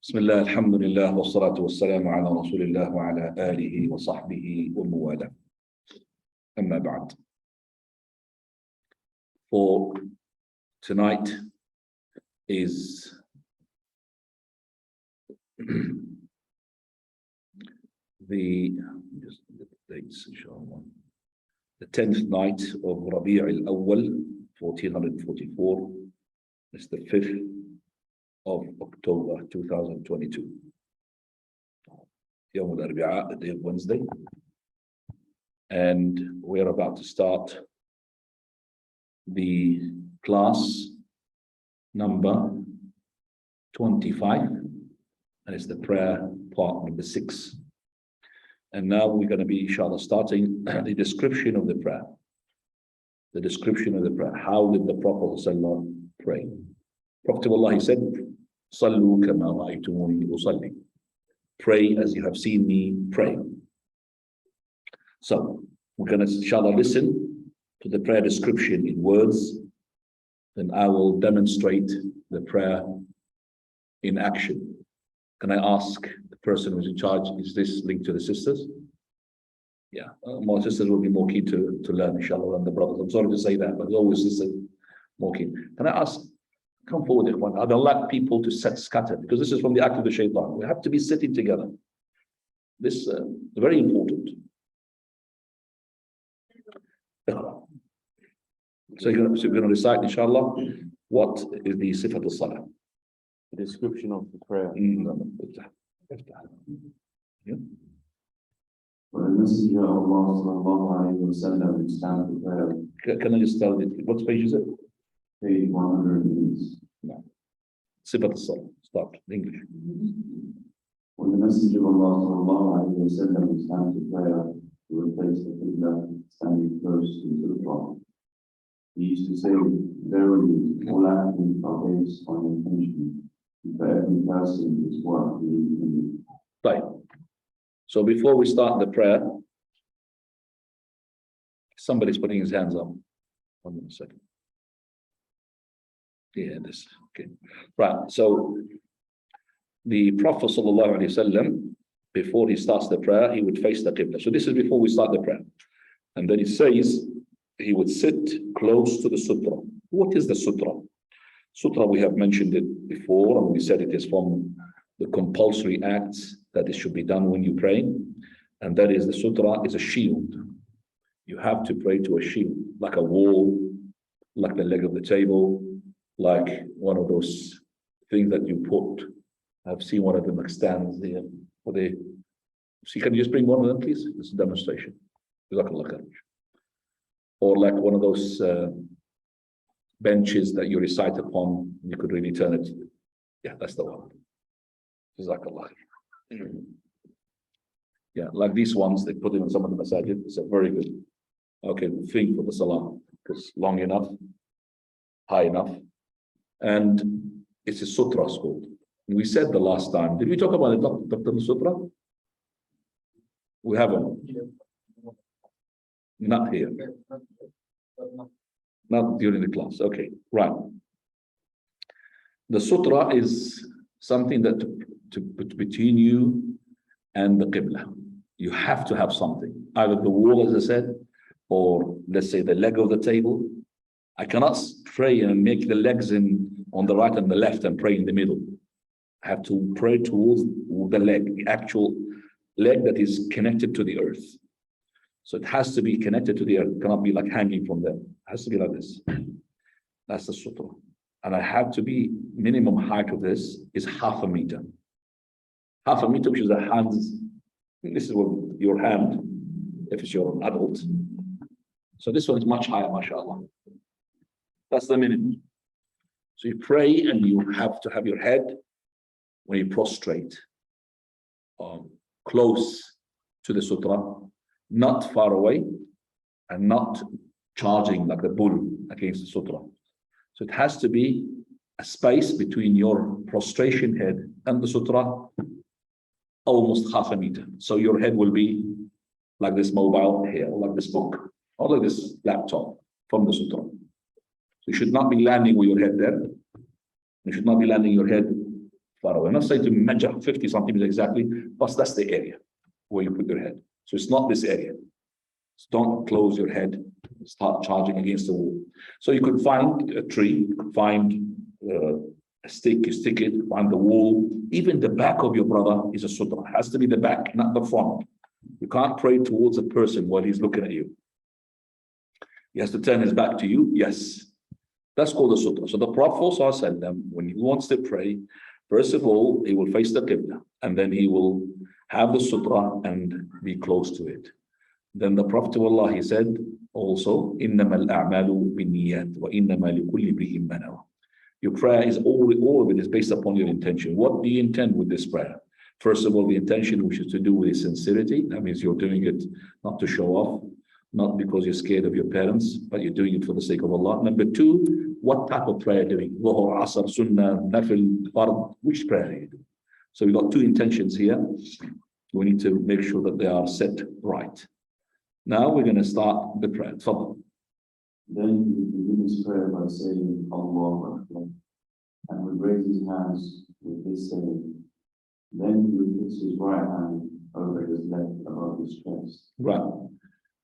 بسم الله الحمد لله والصلاة والسلام على رسول الله وعلى آله وصحبه وموالاه. أما بعد. For tonight is the dates, inshallah. The 10th night of Rabee Al-Awwal, 1444. It's the 5th of October 2022. Yawm al-Arbi'a, the day of Wednesday. And we're about to start the class number 25, and it's the prayer part number 6. And now we're going to be, inshallah, starting the description of the prayer. The description of the prayer. How did the Prophet ﷺ pray? Prophet Allah, he said, Sallu kama ra'aytumuni usalli. Pray as you have seen me pray. So we're going to, inshallah, listen to the prayer description in words. Then I will demonstrate the prayer in action. Can I ask the person who's in charge, is this linked to the sisters? Yeah, my sisters will be more keen to learn, inshallah, than the brothers. I'm sorry to say that, but there's always sisters more keen. Can I ask, come forward, Ikhwan. I don't like people to scatter, because this is from the act of the shaitan. We have to be sitting together. This is very important. So you're going to recite, inshallah, what is the sifat al-salah? The description of the prayer. Yeah. For the Messenger of Allah sallallahu alayhi wa sallam stands the prayer. Can I just tell you, what page is it? Page 108. No. Sifat al-salah. Start in English. When the Messenger of Allah sallallahu alayhi wa sallam stands the prayer to replace the Qibla standing close to the Prophet, he used to say, verily, all actions are based on intention. For every person is what he intended. Right. So before we start the prayer, somebody's putting his hands up. 1 minute, second. Yeah, this. Okay. Right. So the Prophet sallallahu alaihi wasallam, before he starts the prayer, he would face the Qibla. So this is before we start the prayer. And then it says he would sit close to the sutra. What is the sutra? Sutra, we have mentioned it before, and we said it is from the compulsory acts that it should be done when you pray. And that is, the sutra is a shield. You have to pray to a shield, like a wall, like the leg of the table, like one of those things that you put. I've seen one of them like stands there. See, can you just bring one of them, please? This is a demonstration. Or like one of those benches that you recite upon, you could really turn it. Yeah, that's the one. Jazakallah. Yeah, like these ones, they put them in some of the masajid. It's a very good, okay, thing for the salah, because long enough, high enough, and it's a sutra called. We said the last time, did we talk about the Dr. Sutra? We haven't. Not here. Not during the class. Okay, right. The sutra is something that to put between you and the Qibla. You have to have something, either the wall, as I said, or let's say the leg of the table. I cannot pray and make the legs on the right and the left and pray in the middle. I have to pray towards the leg, the actual leg that is connected to the earth. So it has to be connected to the earth. It cannot be like hanging from there. It has to be like this. That's the sutra. And I have to be, minimum height of this is 0.5 meter. 0.5 meter, which is a hand's, this is what your hand, if it's your adult. So this one is much higher, mashallah. That's the minimum. So you pray and you have to have your head, when you prostrate, close to the sutra, not far away, and not charging like a bull against the sutra. So it has to be a space between your prostration head and the sutra, almost 0.5 meter. So your head will be like this mobile here, or like this book, or like this laptop from the sutra. So you should not be landing with your head there. You should not be landing your head far away. I'm not saying to measure 50 centimeters exactly, but that's the area where you put your head. So it's not this area. So don't close your head, start charging against the wall. So you could find a tree, you could find a stick, you stick it, find the wall. Even the back of your brother is a sutra. It has to be the back, not the front. You can't pray towards a person while he's looking at you. He has to turn his back to you. Yes. That's called a sutra. So the Prophet ﷺ, when he wants to pray, first of all, he will face the Qibla, and then he will have the sutra and be close to it. Then the Prophet Allah, he said also, إِنَّمَا الْأَعْمَالُ بِالنِّيَّاتِ وَإِنَّمَا لِكُلِّ امْرِئٍ مَا نَوَى. Your prayer is all of it is based upon your intention. What do you intend with this prayer? First of all, the intention which is to do with sincerity. That means you're doing it not to show off, not because you're scared of your parents, but you're doing it for the sake of Allah. Number two, what type of prayer are you doing? Dhuhr, Asr, Sunnah, Nafil, Fard, which prayer are you doing? So we've got two intentions here. We need to make sure that they are set right. Now we're going to start the prayer. Fadl. Then he begin his prayer by saying, Allahu Akbar, and would raise his hands with this saying. Then he would put his right hand over his left above his chest. Right.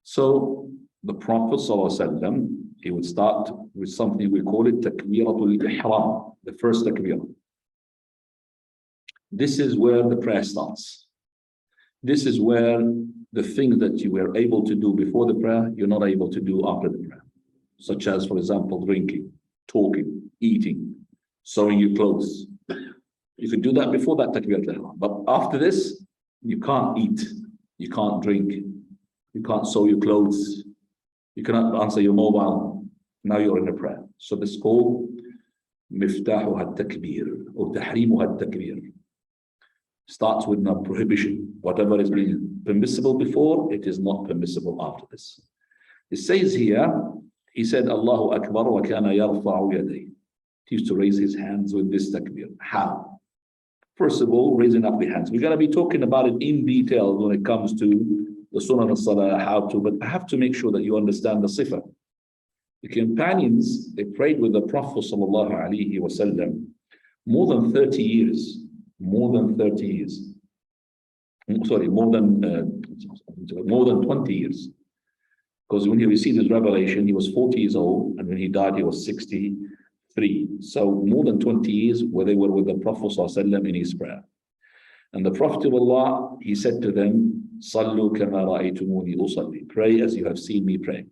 So the Prophet ﷺ, he would start with something we call it takbiratul ihram, the first takbir. This is where the prayer starts. This is where the things that you were able to do before the prayer, you're not able to do after the prayer. Such as, for example, drinking, talking, eating, sewing your clothes. You can do that before that takbiratul ihram. But after this, you can't eat, you can't drink, you can't sew your clothes, you cannot answer your mobile. Now you're in a prayer. So this is called miftahuha takbir or tahrimuha takbir. Starts with a prohibition. Whatever is being permissible before, it is not permissible after this. It says here, he said, Allahu Akbar wa kana yarfa'u yadayhi. He used to raise his hands with this takbir. How? First of all, raising up the hands. We're going to be talking about it in detail when it comes to the sunnah of salah, how to, but I have to make sure that you understand the sifa. The companions, they prayed with the Prophet sallallahu alaihi wasallam more than 30 years. More than 30 years. Sorry, more than 20 years. Because when he received his revelation, he was 40 years old, and when he died, he was 63. So more than 20 years where they were with the Prophet ﷺ in his prayer. And the Prophet of Allah, he said to them, Sallu kama ra'aytumuni usalli. Pray as you have seen me pray.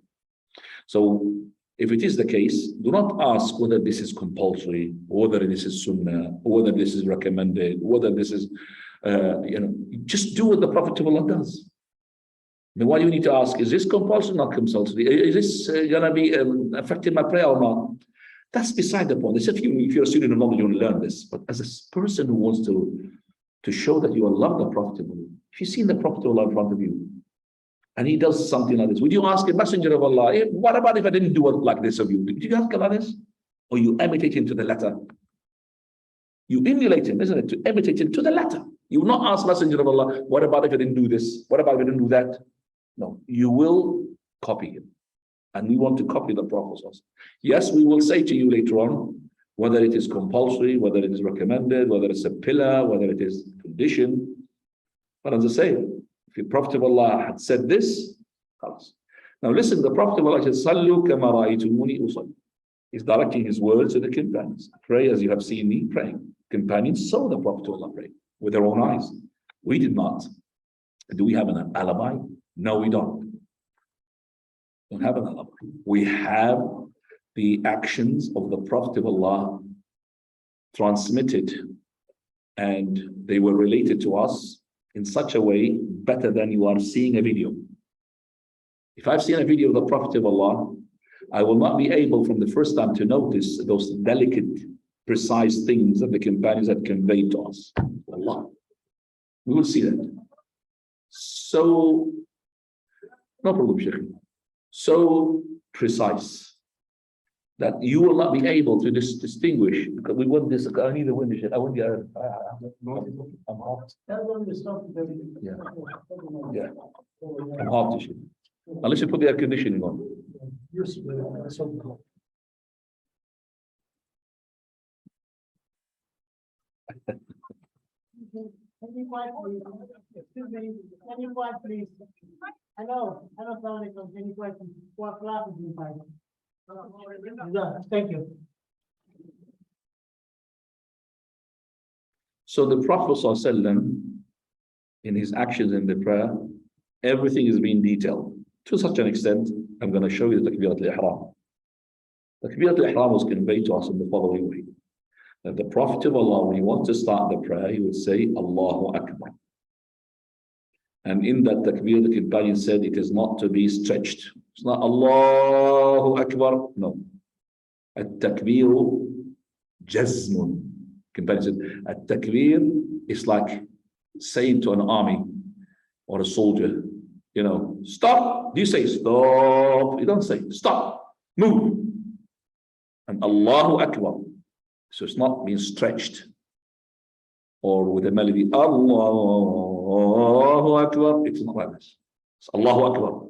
So if it is the case, do not ask whether this is compulsory, or whether this is sunnah, or whether this is recommended, whether this is, just do what the Prophet of Allah does. Then why do you need to ask, is this compulsory or not compulsory? Is this going to be affecting my prayer or not? That's beside the point. If you're a student of knowledge, you want to learn this. But as a person who wants to show that you love the Prophet of Allah, if you've seen the Prophet of Allah in front of you, and he does something like this, would you ask a messenger of Allah, what about if I didn't do it like this of you? Did you ask about this? Or you imitate him to the letter? You emulate him, isn't it? To imitate him to the letter. You will not ask messenger of Allah, what about if I didn't do this? What about if I didn't do that? No, you will copy him. And we want to copy the Prophet. Yes, we will say to you later on, whether it is compulsory, whether it is recommended, whether it's a pillar, whether it is condition. But as I say, if the Prophet of Allah had said this, now listen, the Prophet of Allah said, Sallu kama ra'aytumuni usalli. He's directing his words to the companions. Pray as you have seen me praying. Companions saw the Prophet of Allah pray with their own eyes. We did not. Do we have an alibi? No, we don't. We don't have an alibi. We have the actions of the Prophet of Allah transmitted, and they were related to us in such a way better than you are seeing a video. If I've seen a video of the Prophet of Allah, I will not be able from the first time to notice those delicate, precise things that the companions had conveyed to us. Allah. We will see that. So, no problem, Sheikh. So precise that you will not be able to distinguish, because we want this. I need the window shade. I want the. I'm hot. Yeah. Yeah. I'm hot. Unless you put the air conditioning on. Can you quiet, please? Excuse me, can you quiet, please? I know, Salaam, can you quiet, please? What class is inside? Yeah, thank you. So the Prophet ﷺ, in his actions in the prayer, everything is being detailed. To such an extent, I'm going to show you the Takbirat al-Ihram. The Takbirat al-Ihram was conveyed to us in the following way. That the Prophet of Allah, when he wants to start the prayer, he would say, Allahu Akbar. And in that takbir, the companion said, it is not to be stretched. It's not Allahu Akbar. No. At-takbiru jazmun. Companion said, at-takbir is like saying to an army or a soldier, you know, stop. Do you say stop? You don't say stop, move. And Allahu Akbar. So it's not being stretched or with a melody, Allahu Akbar. It's not like this. It's Allahu Akbar.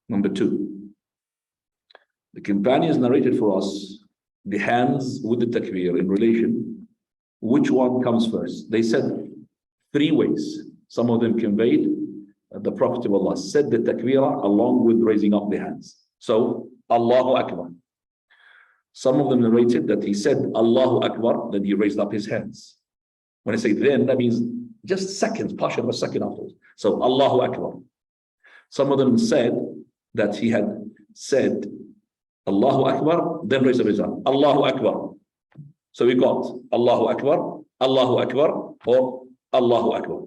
Number two, the companions narrated for us the hands with the takbir in relation. Which one comes first? They said three ways. Some of them conveyed the Prophet of Allah said the takbirah along with raising up the hands. So Allahu Akbar. Some of them narrated that he said Allahu Akbar, then he raised up his hands. When I say then, that means just seconds, partial of a second afterwards. So Allahu Akbar. Some of them said that he had said Allahu Akbar, then raised up his hand. Allahu Akbar. So we got Allahu Akbar, Allahu Akbar, or Allahu Akbar.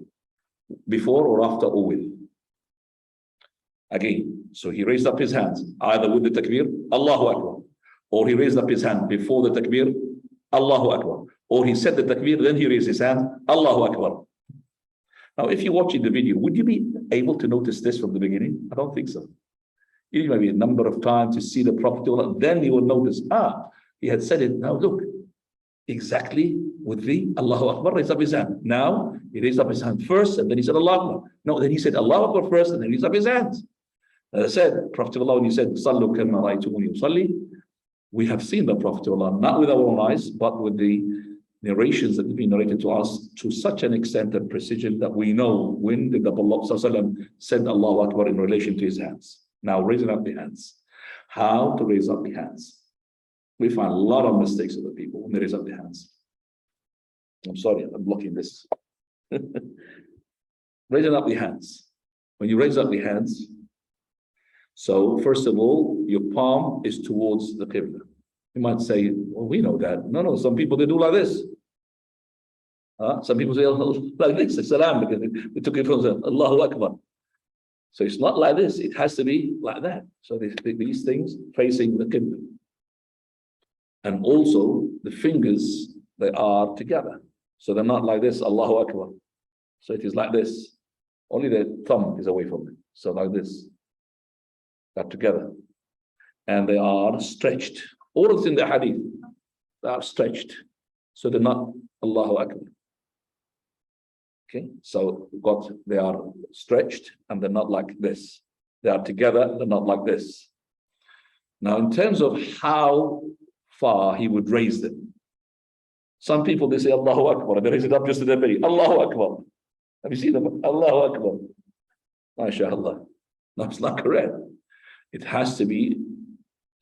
Before or after or with. Again, so he raised up his hands, either with the takbir, Allahu Akbar, or he raised up his hand before the takbir, Allahu Akbar, or he said the takbir, then he raised his hand, Allahu Akbar. Now, if you're watching the video, would you be able to notice this from the beginning? I don't think so. You need maybe a number of times to see the Prophet, then you will notice, he had said it. Now look, exactly with the Allahu Akbar, raised up his hand. Now, he raised up his hand first, and then he said Allahu Akbar. No, then he said Allahu Akbar first, and then he raised up his hands. As I said, Prophet of Allah, when he said, Sallu kama ra'aytumuni usalli, we have seen the Prophet of Allah, not with our own eyes, but with the narrations that have been narrated to us to such an extent and precision that we know when did the Prophet said Allahu Akbar in relation to his hands. Now, raising up the hands. How to raise up the hands? We find a lot of mistakes of the people when they raise up the hands. I'm sorry, I'm blocking this. Raising up the hands. When you raise up the hands, so first of all, your palm is towards the Qibla. You might say, well, we know that. No, some people, they do like this. Some people say like this, salam, because they took it from Allahu Akbar. So it's not like this, it has to be like that. So these things facing the Qibla. And also the fingers, they are together. So they're not like this, Allahu Akbar. So it is like this. Only the thumb is away from it. So like this. They're together. And they are stretched. All of it's in the hadith. They are stretched. So they're not Allahu Akbar. Okay, so they are stretched and they're not like this. They are together, they're not like this. Now, in terms of how far he would raise them, some people, they say Allahu Akbar, and they raise it up just to their belly. Allahu Akbar. Have you seen them? Allahu Akbar. MashaAllah. No, it's not correct. It has to be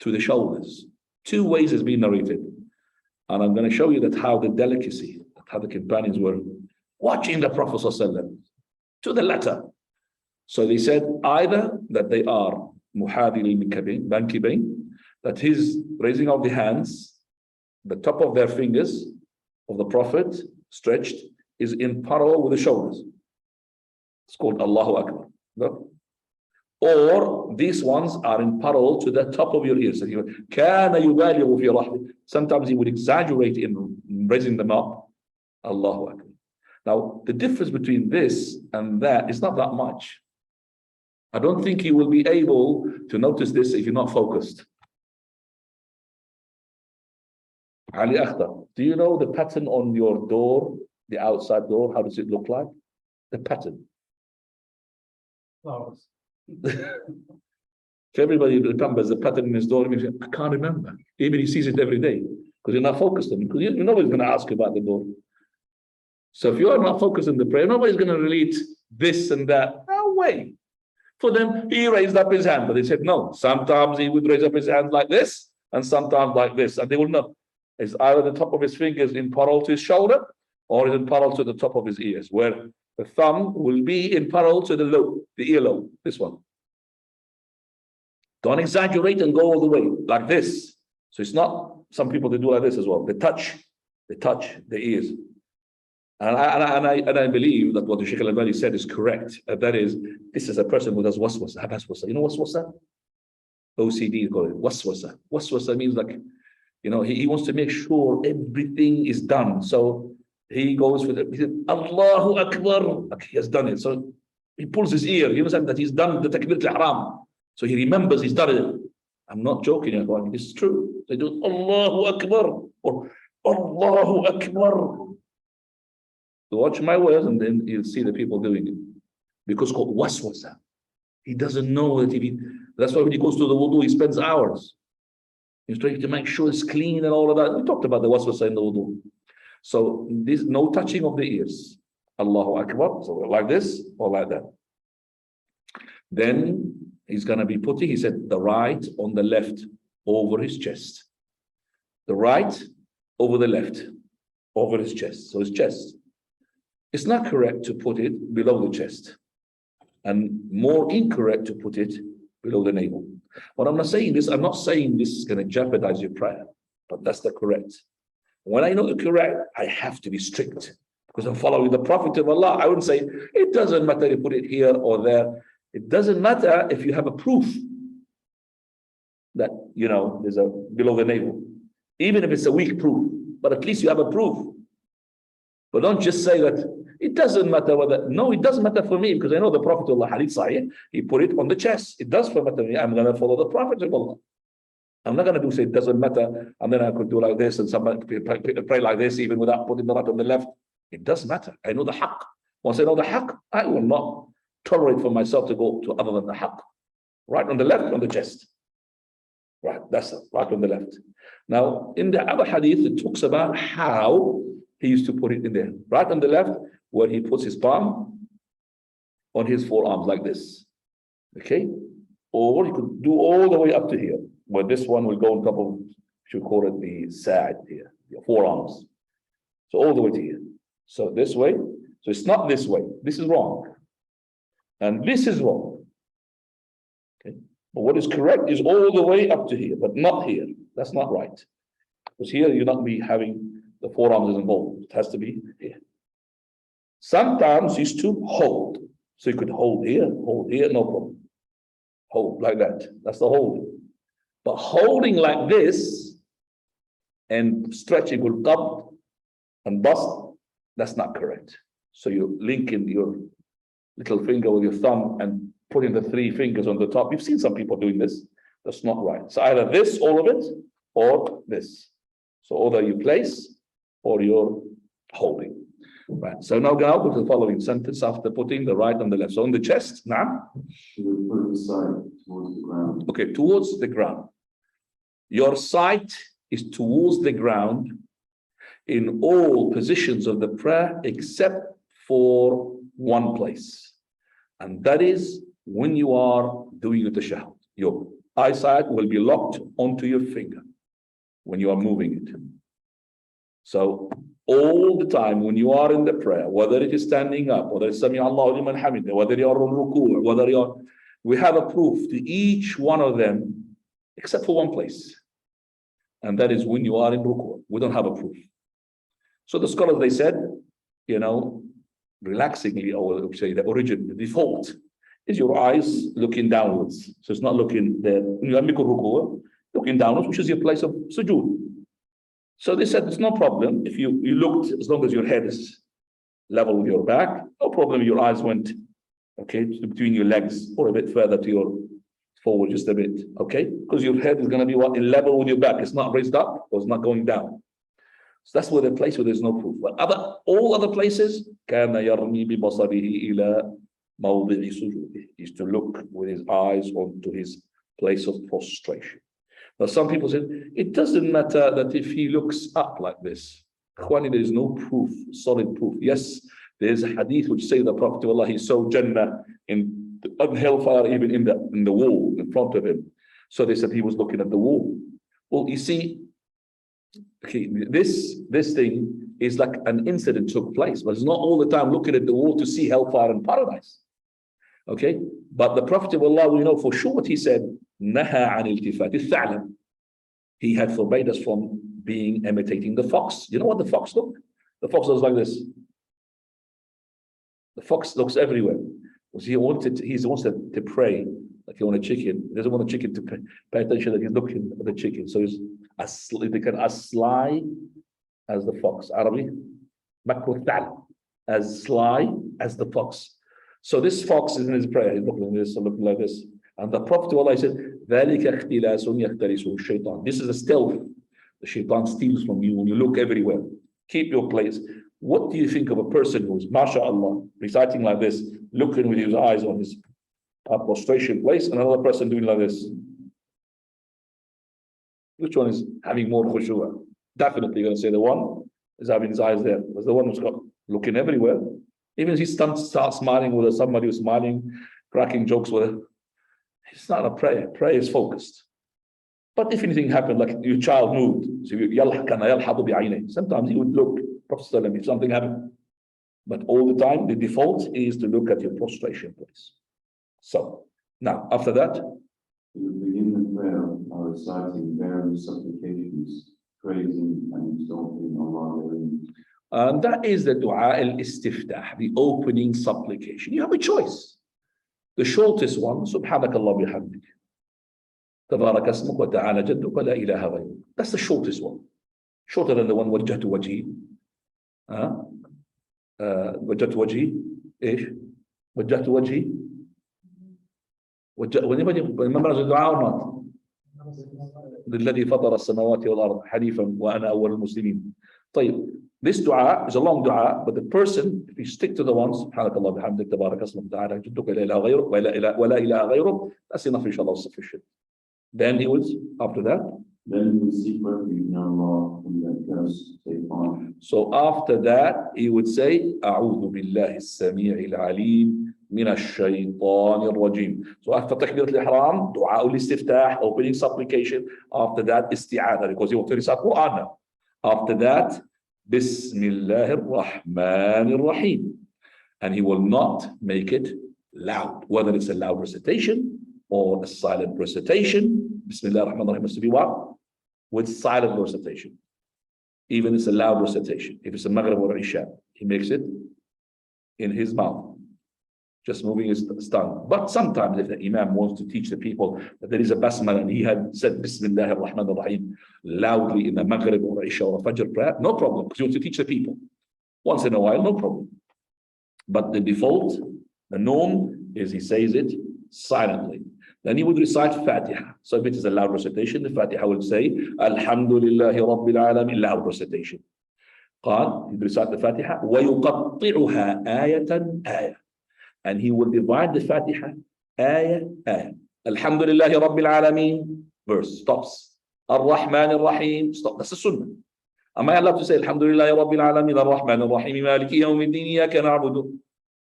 to the shoulders. Two ways has been narrated. And I'm going to show you that how the delicacy, how the companions were watching the Prophet ﷺ to the letter. So they said either that they are muhadil bankibain, that his raising of the hands, the top of their fingers of the Prophet stretched is in parallel with the shoulders. It's called Allahu Akbar. No? Or these ones are in parallel to the top of your ears. Sometimes he would exaggerate in raising them up. Allahu Akbar. Now, the difference between this and that is not that much. I don't think you will be able to notice this if you're not focused. Ali Akhtar, do you know the pattern on your door, the outside door? How does it look like? The pattern. Flowers. If everybody remembers the pattern in his door, I can't remember. Even he sees it every day because you're not focused on it. Because you know he's going to ask you about the door. So if you are not focused in the prayer, nobody's going to relate this and that. No way. For them, he raised up his hand, but they said no. Sometimes he would raise up his hand like this, and sometimes like this, and they will know. Is either the top of his fingers in parallel to his shoulder, or is in parallel to the top of his ears, where the thumb will be in parallel to the lobe, the earlobe, this one. Don't exaggerate and go all the way like this. So it's not, some people they do like this as well. They touch the ears. And I believe that what the Shaykh Al-Albani said is correct. That is, this is a person who does waswasa. You know waswasa? OCD call it waswasa. Waswasa means like, you know, he wants to make sure everything is done. So he goes with it. He said, Allahu Akbar. Okay, he has done it. So he pulls his ear. You understand that he's done the takbir al-ihram. So he remembers he's done it. I'm not joking. This is true. They do Allahu Akbar or Allahu Akbar. So watch my words, and then you'll see the people doing it. Because it's called waswasa. He doesn't know that that's why when he goes to the wudu, he spends hours. He's trying to make sure it's clean and all of that. We talked about the waswasa in the wudu. So this no touching of the ears. Allahu Akbar. So like this or like that. Then he's going to be putting, he said, the right on the left over his chest. The right over the left over his chest. So his chest. It's not correct to put it below the chest, and more incorrect to put it below the navel. When I'm not saying this is going to jeopardize your prayer, but that's the correct. When I know the correct, I have to be strict because I'm following the Prophet of Allah. I wouldn't say, it doesn't matter if you put it here or there. It doesn't matter if you have a proof that, you know, there's a below the navel. Even if it's a weak proof, but at least you have a proof. But don't just say that it doesn't matter whether, no, it doesn't matter for me because I know the Prophet of Allah, hadith sahih, he put it on the chest. It does matter to me. I'm going to follow the Prophet of Allah. I'm not going to say it doesn't matter, and then I could do like this and somebody pray like this even without putting the right on the left. It does matter. I know the haqq. Once I know the haqq, I will not tolerate for myself to go to other than the haqq. Right on the left, on the chest. Right, that's it, right on the left. Now, in the other hadith, it talks about how he used to put it in there. Right on the left, where he puts his palm on his forearms like this. Okay? Or he could do all the way up to here, where this one will go on top of, should call it the side here, your forearms. So all the way to here. So this way. So it's not this way. This is wrong. And this is wrong. Okay? But what is correct is all the way up to here, but not here. That's not right. Because here you're not be having the forearms involved. It has to be here. Sometimes used to hold. So you could hold here, no problem. Hold like that. That's the hold. But holding like this and stretching will qabd and bust, that's not correct. So you're linking your little finger with your thumb and putting the three fingers on the top. You've seen some people doing this. That's not right. So either this, all of it, or this. So either you place or you're holding. Right. So now go to the following sentence after putting the right on the left. So on the chest, now. You would put the side towards the ground. Okay, towards the ground. Your sight is towards the ground in all positions of the prayer except for one place. And that is when you are doing the tashahhud. Your eyesight will be locked onto your finger when you are moving it. So all the time when you are in the prayer, whether it is standing up, whether it's Sami Allahu liman hamida, whether you are on ruku', whether you are, we have a proof to each one of them except for one place. And that is when you are in ruku'. We don't have a proof. So the scholars, they said, you know, relaxingly, or say the origin, the default is your eyes looking downwards. So it's not looking there. When you are making ruku', looking downwards, which is your place of sujood. So they said, it's no problem if you looked, as long as your head is level with your back, no problem. Your eyes went, okay, between your legs or a bit further to your forward, just a bit, okay? Because your head is going to be what, in level with your back. It's not raised up or it's not going down. So that's where the place where there's no proof. But all other places, كَانَ يَرْمِي بِبَصَرِهِ إِلَى مَوْضِعِ سُجُودِهِ, is to look with his eyes onto his place of prostration. Now, some people say, it doesn't matter that if he looks up like this, Ikhwani, there is no proof, solid proof. Yes, there is a hadith which say the Prophet of Allah, he saw Jannah in hellfire, even in the wall in front of him. So they said he was looking at the wall. Well, you see, okay, this thing is like an incident took place, but it's not all the time looking at the wall to see hellfire and paradise. Okay, but the Prophet of Allah, we know for sure what he said. Naha an iltifat al-tha'lam. He had forbade us from imitating the fox. You know what the fox look? The fox looks like this. The fox looks everywhere. He wants to pray like he wants a chicken. He doesn't want a chicken to pay attention that he's looking at the chicken. So he's as sly as the fox. Arabic, as sly as the fox. So this fox is in his prayer. He's looking like this. And the Prophet of Allah said, this is a stealth. The shaitan steals from you when you look everywhere. Keep your place. What do you think of a person who's, mashallah, reciting like this, looking with his eyes on his prostration place, and another person doing like this? Which one is having more khushu'ah? Definitely going to say the one is having his eyes there. Because the one who's got looking everywhere. Even if he starts smiling with somebody who's smiling, cracking jokes with her, it's not a prayer. Prayer is focused. But if anything happened, like your child moved, so sometimes he would look, Prophet, if something happened. But all the time, the default is to look at your prostration place. So, now, after that, we begin the prayer by reciting various supplications, praising and exalting Allah. and that is the dua al-istiftah, the opening supplication. You have a choice. The shortest one, Subhanakallah bihamdik. تبارك اسمك وتعالى جدك ولا إله غيرك. That's the shortest one. Shorter than the one وجهت وجهي. وجهت وجهي ايش؟ وجهت وجهي. remember the dua or not? للذي فطر السماوات والأرض حنيفا وأنا أول المسلمين. طيب, this dua is a long dua, but the person, if you stick to the ones, سبحانك الله بحمدك تبارك اسمك وتعالى جدك ولا إله غيرك ولا إله غيرك, that's enough, inshallah, sufficient. Then he was, after that, then he would seek refuge in Allah from that curse, shaitan. So after that, he would say, أعوذ بالله السميع العليم من الشيطان الرجيم. So after تكبيرة الإحرام, دعاء الاستفتاح, opening supplication. After that, استعاذة, because he wants to recite Quran now. After that, بسم الله الرحمن الرحيم. And he will not make it loud, whether it's a loud recitation or a silent recitation. Bismillah ar-Rahman ar-Rahim must be what? With silent recitation. Even if it's a loud recitation. If it's a Maghrib or Isha, he makes it in his mouth, just moving his tongue. But sometimes if the Imam wants to teach the people that there is a Basmala and he had said Bismillah ar-Rahman ar-Rahim loudly in a Maghrib or Isha or a Fajr prayer, no problem, because you want to teach the people. Once in a while, no problem. But the default, the norm is he says it silently. Then he would recite Fatiha. So if it is a loud recitation, the Fatiha will say, Alhamdulillahi Rabbil Alamin, loud recitation. قال, he would recite the Fatiha, وَيُقَطِّعُهَا آيَةً آيَةً. And he will divide the Fatiha, ayah, ayah. Alhamdulillahi Rabbil Alamin, verse, stops. Ar-Rahman ar-Rahim, stop. That's the Sunnah. Am I allowed to say, Alhamdulillahi Rabbil Alamin, Ar-Rahman ar-Rahim, Maliki Yawmiddin, Iyaka na'budu?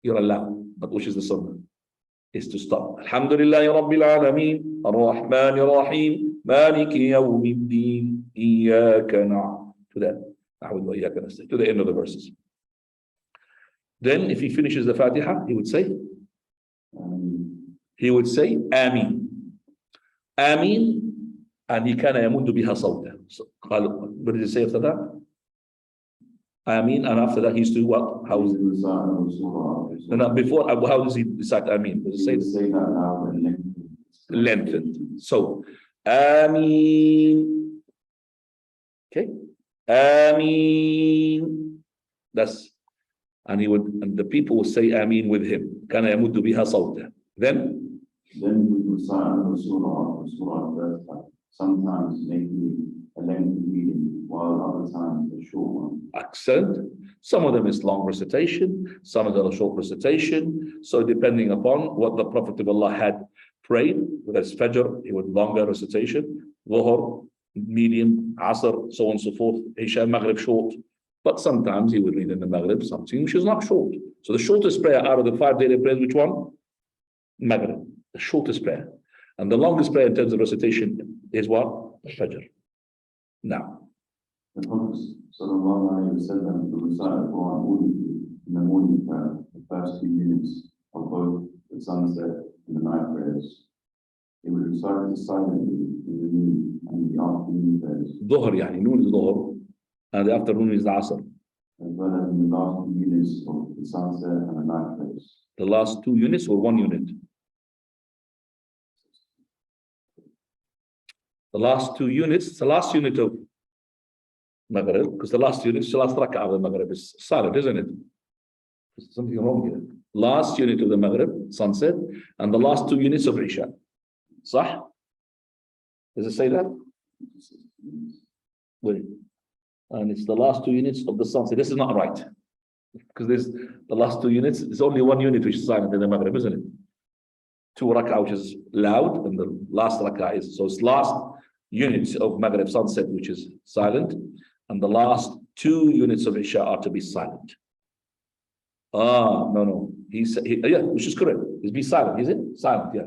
You're allowed, but which is the Sunnah? Is to stop. Alhamdulillahi Rabbil Alameen, Ar-Rahman Ar-Rahim, Maliki Yawmiddin, Iyaka na'budu. To that. To the end of the verses. Then if he finishes the Fatiha, he would say, Ameen. Ameen, and he kana yamundu biha sawta. So, what did he say after that? Ameen, and after that he used to what? How is it? No, before, how does he recite Ameen? Does he say that now and lengthened? So, Ameen. Okay. Ameen. That's, and the people will say Ameen with him. Kana yamuddu biha sawta. Then we recite another surah, sometimes making a lengthy reading, while other times a short one. Excellent. Some of them is long recitation, some of them are short recitation. So depending upon what the Prophet of Allah had prayed, whether it's Fajr, he would longer recitation, Dhuhr, medium, Asr, so on and so forth, Isha, Maghrib, short, But sometimes he would read in the Maghrib something which is not short. So the shortest prayer out of the 5 daily prayers, which one? Maghrib, the shortest prayer. And the longest prayer in terms of recitation is what? Fajr. Now, The Prophet sallallahu alayhi wa sallam would recite the Quran audibly in the morning prayer, the first 2 minutes of both the sunset and the night prayers. He would recite it silently in the noon and the afternoon prayers, Dhuhr, yani noon is Dhuhr, and the afternoon is the Asr. as well as in the last 2 minutes of the sunset and the night prayers. The last 2 units or 1 unit? The last 2 units, the last unit of Maghrib, because the last unit, the last rak'ah of the Maghrib is silent, isn't it? There's something wrong here. Last unit of the Maghrib, sunset, and the last 2 units of Isha. Sah? Does it say that? Wait. And it's the last 2 units of the sunset. This is not right. Because there's the last 2 units, it's only 1 unit which is silent in the Maghrib, isn't it? 2 rak'ah which is loud, and the last rak'ah is, so it's last units of Maghrib sunset which is silent, and the last 2 units of Isha are to be silent. No. Yeah, which is correct. It's be silent, is it? Silent, yeah.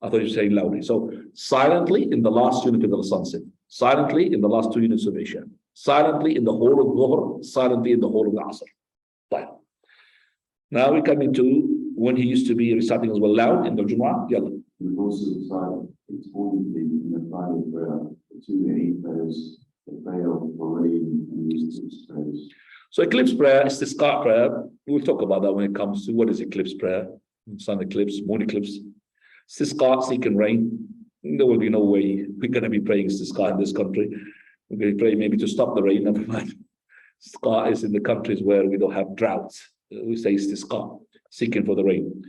I thought you were saying loudly. So silently in the last unit of the sunset, silently in the last 2 units of Isha, silently in the whole of Dhuhr, silently in the whole of the Asr. Fine. Now we come into when he used to be reciting as well loud in the Jumu'ah. Yalla. He would also recite it audibly in the Friday prayer, the 2 Eid prayers, the prayer for rain and the eclipse prayers. So eclipse prayer, istisqa prayer, we'll talk about that when it comes to what is eclipse prayer, sun eclipse, moon eclipse. Istisqa, seeking rain. There will be no way we're going to be praying istisqa in this country. We're going to pray maybe to stop the rain, never mind. Istisqa is in the countries where we don't have droughts. We say istisqa, seeking for the rain.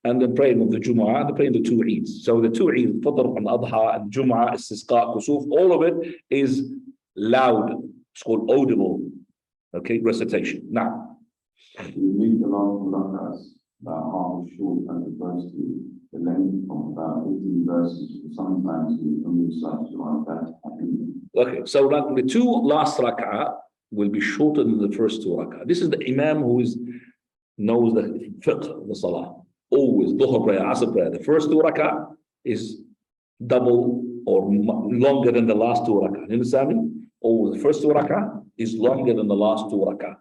And then praying of the Jumu'ah, and then praying the 2 Eids. So the 2 Eids, Fitr and Adha and Jumu'ah, istisqa, kusuf, all of it is loud. It's called audible. Okay, recitation. Now, He would read the last rak'ahs about half as short as the first 2, the length of about 15 verses, sometimes we only recite like that. okay, so like the 2 last rak'ah will be shorter than the first 2 rak'ah. This is the Imam who knows the fiqh of the salah. Always, Dhuhr prayer, Asr prayer. The first 2 rak'ah is double or longer than the last 2 rak'ah. You understand me? Always, the first 2 rak'ah is longer than the last 2 rak'ah.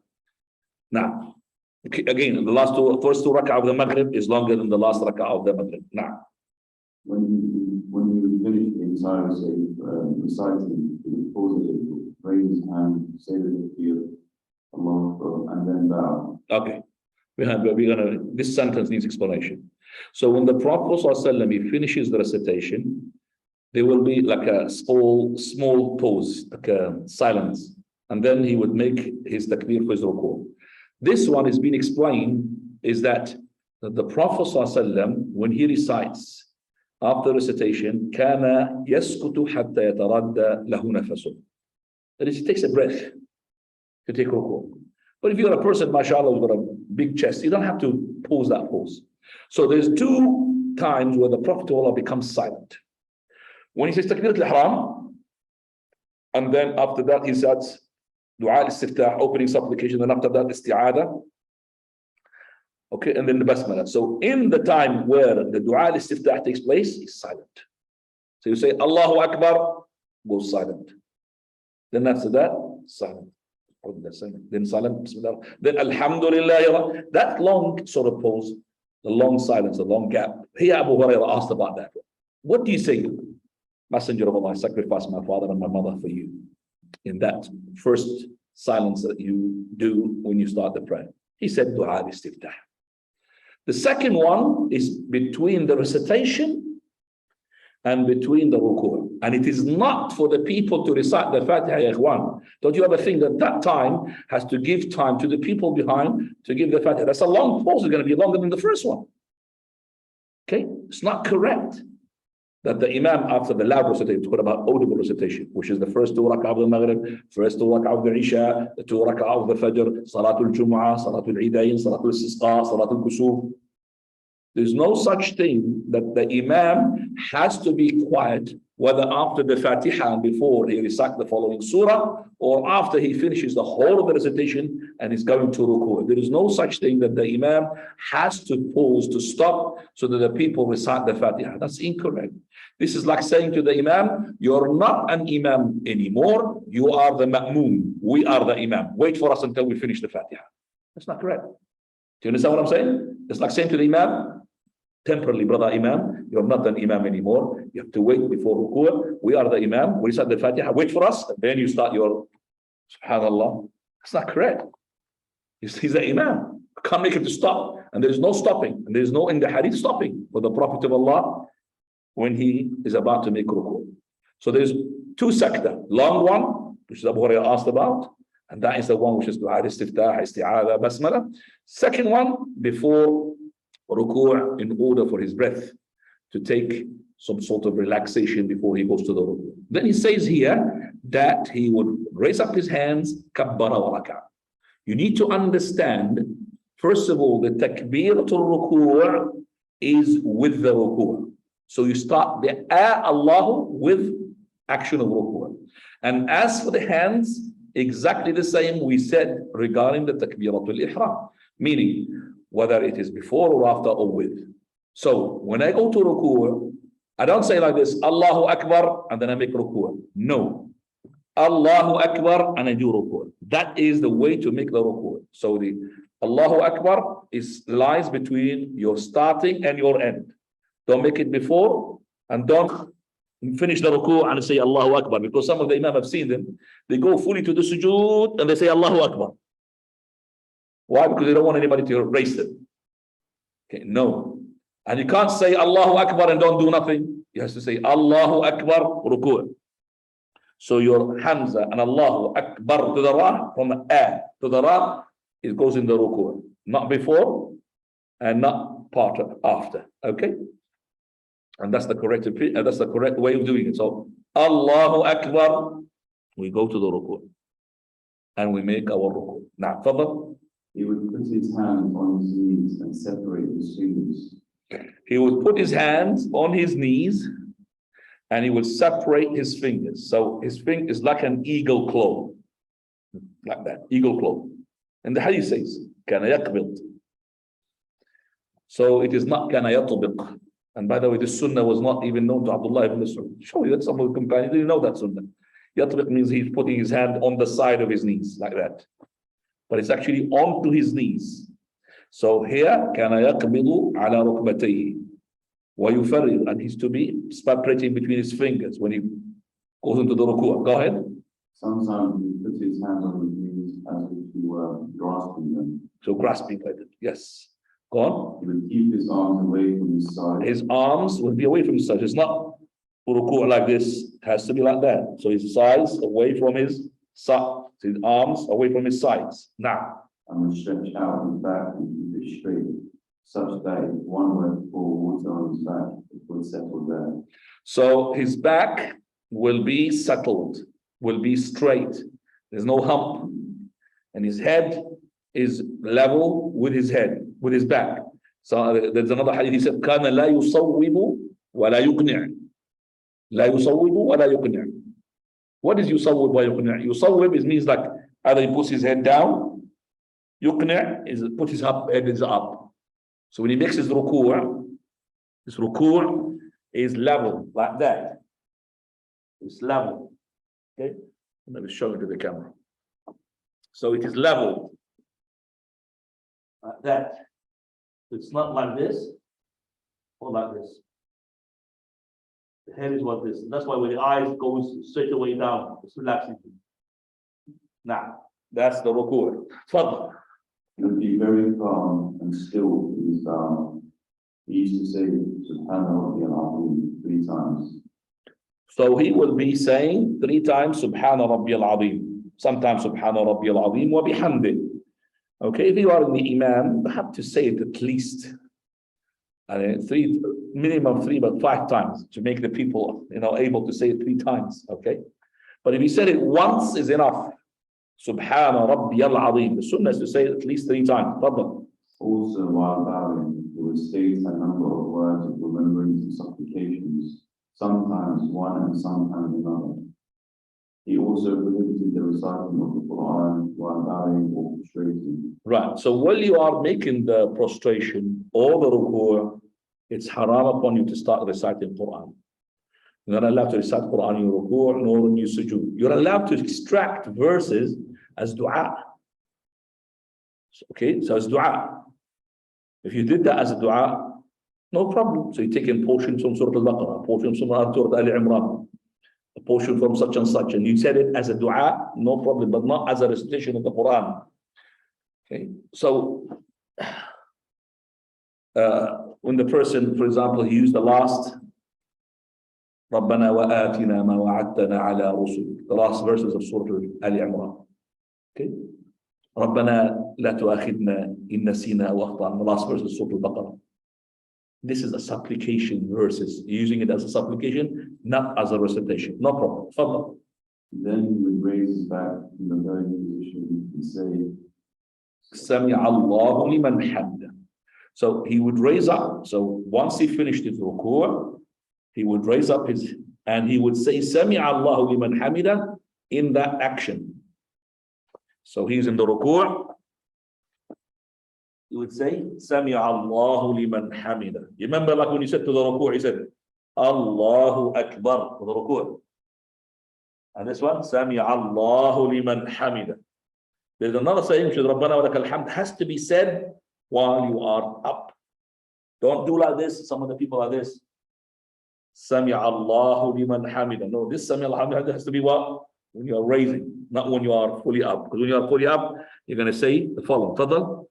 Now, again, the first 2 rak'ah of the Maghrib is longer than the last rak'ah of the Maghrib. Now, When he would finish the entire reciting, he would pause a little, raise his hand, say the takbir, Allah Akbar, and then bow. okay. This sentence needs explanation. So when the Prophet ﷺ, he finishes the recitation, there will be like a small pause, like a silence, and then he would make his takbir for his ruku'. This one is being explained is that the Prophet ﷺ, when he recites after recitation, كَانَ يَسْكُتُ حَتَّى يَتَرَدَّ لَهُ نَفَسُهُ. That is, he takes a breath to take ruku'. But if you're a person, mashallah, who's got a big chest, you don't have to pause that pause. So there's 2 times where the Prophet of Allah becomes silent. When he says Takbirat al-Ihram, and then after that he says Dua al-Istiftah, opening supplication, and after that Isti'adah. Okay, and then the Basmala. So in the time where the Dua al-Istiftah takes place, he's silent. So you say Allahu Akbar, goes silent. Then after that, silent. Then silent, Bismillah. Then Alhamdulillah. That long sort of pause, the long silence, the long gap. Here Abu Hurairah asked about that. What do you say? Messenger of Allah, I sacrificed my father and my mother for you. In that first silence that you do when you start the prayer. He said Dua al-Istiftah. The second one is between the recitation and between the ruku'. And it is not for the people to recite the Fatiha, ya ikhwan. Don't you ever think that that time has to give time to the people behind to give the Fatiha? That's a long pause. It's going to be longer than the first one. Okay? It's not correct that the Imam, after the loud recitation, talking about audible recitation, which is the first 2 rak'ah of the Maghrib, first 2 rak'ah of the Isha, the 2 rak'ah of the Fajr, Salatul Jumu'ah, Salatul Eidain, Salatul Istisqa, Salatul Kusuf. There's no such thing that the Imam has to be quiet whether after the Fatiha and before he recites the following surah, or after he finishes the whole of the recitation and is going to ruku. There is no such thing that the Imam has to pause, to stop, so that the people recite the Fatiha. That's incorrect. This is like saying to the Imam, you're not an Imam anymore, you are the Ma'moom. We are the Imam. Wait for us until we finish the Fatiha. That's not correct. Do you understand what I'm saying? It's like saying to the Imam, temporarily, brother Imam, you're not an Imam anymore. You have to wait before ruku'. We are the Imam. We recite the Fatiha. Wait for us. And then you start your Subhanallah. That's not correct. He's the Imam. You can't make him to stop. And there is no stopping. And there is no in the hadith stopping for the Prophet of Allah when he is about to make ruku'. So there's two sakta. Long one, which Abu Hurairah asked about. And that is the one which is dua istiftah, isti'adha, basmala. Second one, before ruku' in order for his breath to take some sort of relaxation before he goes to the ruku'. Then he says here that he would raise up his hands, kabbara wa raka'. You need to understand, first of all, the takbiratul ruku' is with the ruku'. So you start the Allahu with action of ruku'. And as for the hands, exactly the same we said regarding the takbiratul ihram, meaning whether it is before or after or with. So when I go to ruku', I don't say like this, Allahu Akbar, and then I make ruku'. No. Allahu Akbar, and I do ruku'. That is the way to make the ruku'. So the Allahu Akbar lies between your starting and your end. Don't make it before, and don't finish the ruku' and say Allahu Akbar, because some of the Imam have seen them. They go fully to the sujood and they say Allahu Akbar. Why? Because they don't want anybody to erase them. Okay, no. And you can't say Allahu Akbar and don't do nothing. You have to say Allahu Akbar, ruku'. So your Hamza and Allahu Akbar to the Ra, from the A to the Ra, it goes in the ruku'. Not before and not part of after. Okay? And that's the correct way of doing it. So Allahu Akbar, we go to the ruku'. And we make our ruku'. Now, further. He would put his hand on his knees and separate his fingers. He would put his hands on his knees and he would separate his fingers. So his finger is like an eagle claw. Like that, eagle claw. And the hadith says, كَانَ يَقْبِضْ. So it is not كَانَ يَطْبِقْ. And by the way, this sunnah was not even known to Abdullah ibn Mas'ud. Show you that some of the companions didn't know that sunnah. Yatbiq means he's putting his hand on the side of his knees, like that. But it's actually onto his knees. So here, كَانَ يَقْبِضُ عَلَى رُكْبَتَيْهِ وَيُفَرِّغ, and he's to be separating between his fingers when he goes into the ruku'. Go ahead. Sometimes he puts his hands on his knees as if he were grasping them. So grasping like that, yes. Go on. He would keep his arms away from his side. His arms will be away from his sides. It's not ruku' like this. It has to be like that. So his sides away from his arms away from his sides. Now. And would stretch out his back and keep it straight, such that if one were to pour water on his back, it would settle there. So his back will be settled, will be straight. There's no hump. And his head is level with his head, with his back. So there's another hadith, he said, كَانَ لَا يُصَوِّبُ وَلَا يُقْنِعُ. لَا يُصَوِّبُ وَلَا يُقْنِعُ. What is yusawwib wa yuqni'? Yusawwib means like either he puts his head down, yuqni' is put his head is up. So when he makes his ruku' is level like that. It's level. Okay? Let me show it to the camera. So it is level like that. It's not like this or like this. The head is what this. That's why when the eyes goes straight away down, it's relaxing. Now, that's the ruku'. Fadl. He would be very calm and still with his bow. He used to say, Subhanallah al-Azim 3 times. So he will be saying 3 times, Subhana Rabbi al-Azim. Sometimes Subhana Rabbi al-Azim wa bihamdi. Okay, if you are in the Imam, you have to say it at least. Minimum 3, but 5 times to make the people, able to say it 3 times. Okay, but if you said it once is enough. Subhana Rabbi al-Azim. The sunnah is to say it at least 3 times. Fadl. Also, while bowing, he would state a number of words of remembrance and supplications, sometimes one and sometimes another. He also prohibited the reciting of the Quran while bowing or prostrating. Right. So while you are making the prostration or the ruku', it's haram upon you to start reciting Quran. You're not allowed to recite Quran in your ruku' nor in your sujood. You're allowed to extract verses as dua. Okay, so it's dua. If you did that as a dua, no problem. So you take in portions from Surah Al-Baqarah, a portion from Surah Al-Imran, a portion from such and such, and you said it as a dua, no problem, but not as a recitation of the Quran. Okay, so when the person, for example, he used the last رَبَّنَا وَآتِنَا مَا وَعَدتَّنَا عَلَى رُسُلِكَ, the last verses of Surah Al-Imran. Okay, رَبَّنَا لَا تُؤَاخِذْنَا إِن نَّسِينَا أَوْ أَخْطَأْنَا, the last verse of Surah Al-Baqarah. This is a supplication verses, using it as a supplication, not as a recitation. No problem. Fadl. Then he would raise his back in the bowing position and say, سَمِعَ اللَّهُ لِمَنْ حَمْدَهُ. So he would raise up. So once he finished his ruku', he would raise up his, and he would say, سَمِعَ اللَّهُ لِمَنْ حَمِدَهُ, in that action. So he's in the ruku'. He would say, سَمِعَ اللَّهُ لِمَنْ حَمِدَهُ. You remember, like when you said to the ruku', he said, Allahu Akbar, for the ruku'. And this one, سَمِعَ اللَّهُ لِمَنْ حَمِدَهُ. There's another saying, which is رَبَّنَا وَلَكَ الْحَمْدُ, has to be said while you are up. Don't do like this. Some of the people are this. سَمِعَ اللَّهُ لِمَنْ حَمِدَهُ. No, this سَمِعَ اللَّهُ has to be what? When you are raising, not when you are fully up. Because when you are fully up, you're going to say the following. Fadl.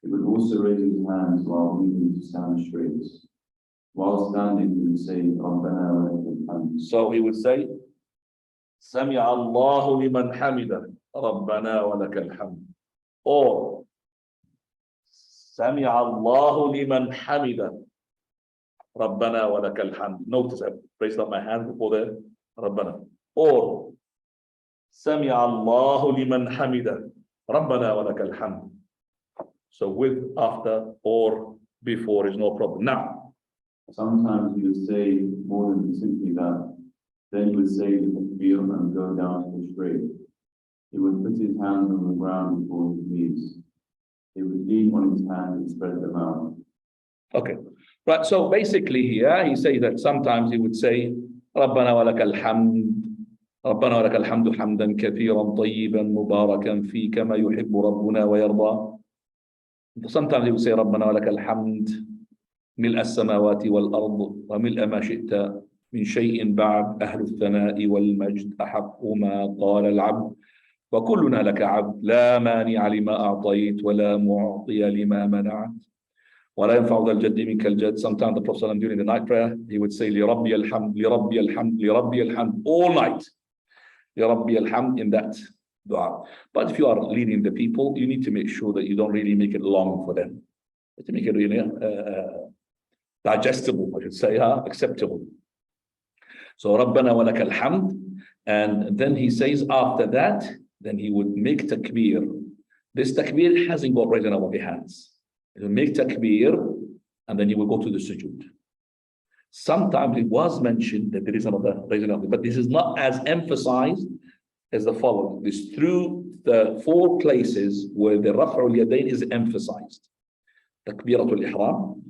he would also raise his hands while moving to stand straight. While standing, he would say, رَبَّنَا وَلَكَ الْحَمْدُ. So he would say, سَمِعَ اللَّهُ لِمَنْ حَمِدَهُ رَبَّنَا وَلَكَ الْحَمْدُ. Or سَمِعَ اللَّهُ لِمَنْ حَمِدَهُ رَبَّنَا وَلَكَ الْحَمْدُ. Notice I've raised up my hand before the رَبَّنَا. Or سَمِعَ اللَّهُ لِمَنْ حَمِدَهُ رَبَّنَا وَلَكَ الْحَمْدُ. So with, after, or before is no problem. Now, sometimes he would say more than simply that. Then he would say the takbir and go down to the straight. He would put his hands on the ground before his knees. He would lean on his hand and spread them out. okay. Right. So basically here, he says that sometimes he would say, رَبَّنَا وَلَكَ الْحَمْدُ رَبَّنَا وَلَكَ الْحَمْدُ حَمْدًا كَثِيرًا طَيِّبًا مُبَارَكًا فِيهِ كَمَا يُحِبُّ رَبُّنَا وَيَرْضَى. Sometimes he would say, رَبَّنَا وَلَكَ الْحَمْدُ مِلْءَ السَّمَاوَاتِ وَالْأَرْضِ وَمِلْءَ مَا شِئْتَ مِنْ شَيْءٍ بَعْدُ أَهْلُ الثَّنَاءِ وَالْمَجْدِ أَحَقُّ مَا قَالَ الْعَبْدُ وَكُلُّنَا لَكَ عَبْدٌ لَا مَانِعَ لِمَا أَعْطَيْتَ وَلَا مُعْطِيَ لِمَا مَنَعْتَ وَلَا يَنْفَعُ ذَا الْجَدِّ مِنْكَ الْجَدُّ. Sometimes the Prophet during the night prayer, he would say, لِرَبِّيَ الْحَمْدُ لِرَبِّيَ الْحَمْدُ لِرَبِّيَ الْحَمْدُ, all night. لِرَبِّيَ الْحَمْدُ, in that dua. But if you are leading the people, you need to make sure that you don't really make it long for them. You have to make it really digestible, I should say, acceptable. So رَبَّنَا وَلَكَ الْحَمْدُ. And then he says after that, then he would make takbir. This takbir hasn't got raising up of the hands. He will make takbir, and then he will go to the sujood. Sometimes it was mentioned that there is another raising up, but this is not as emphasized as the following. This through the 4 places where the raf'ul yadayn is emphasized. Takbiratul ihram,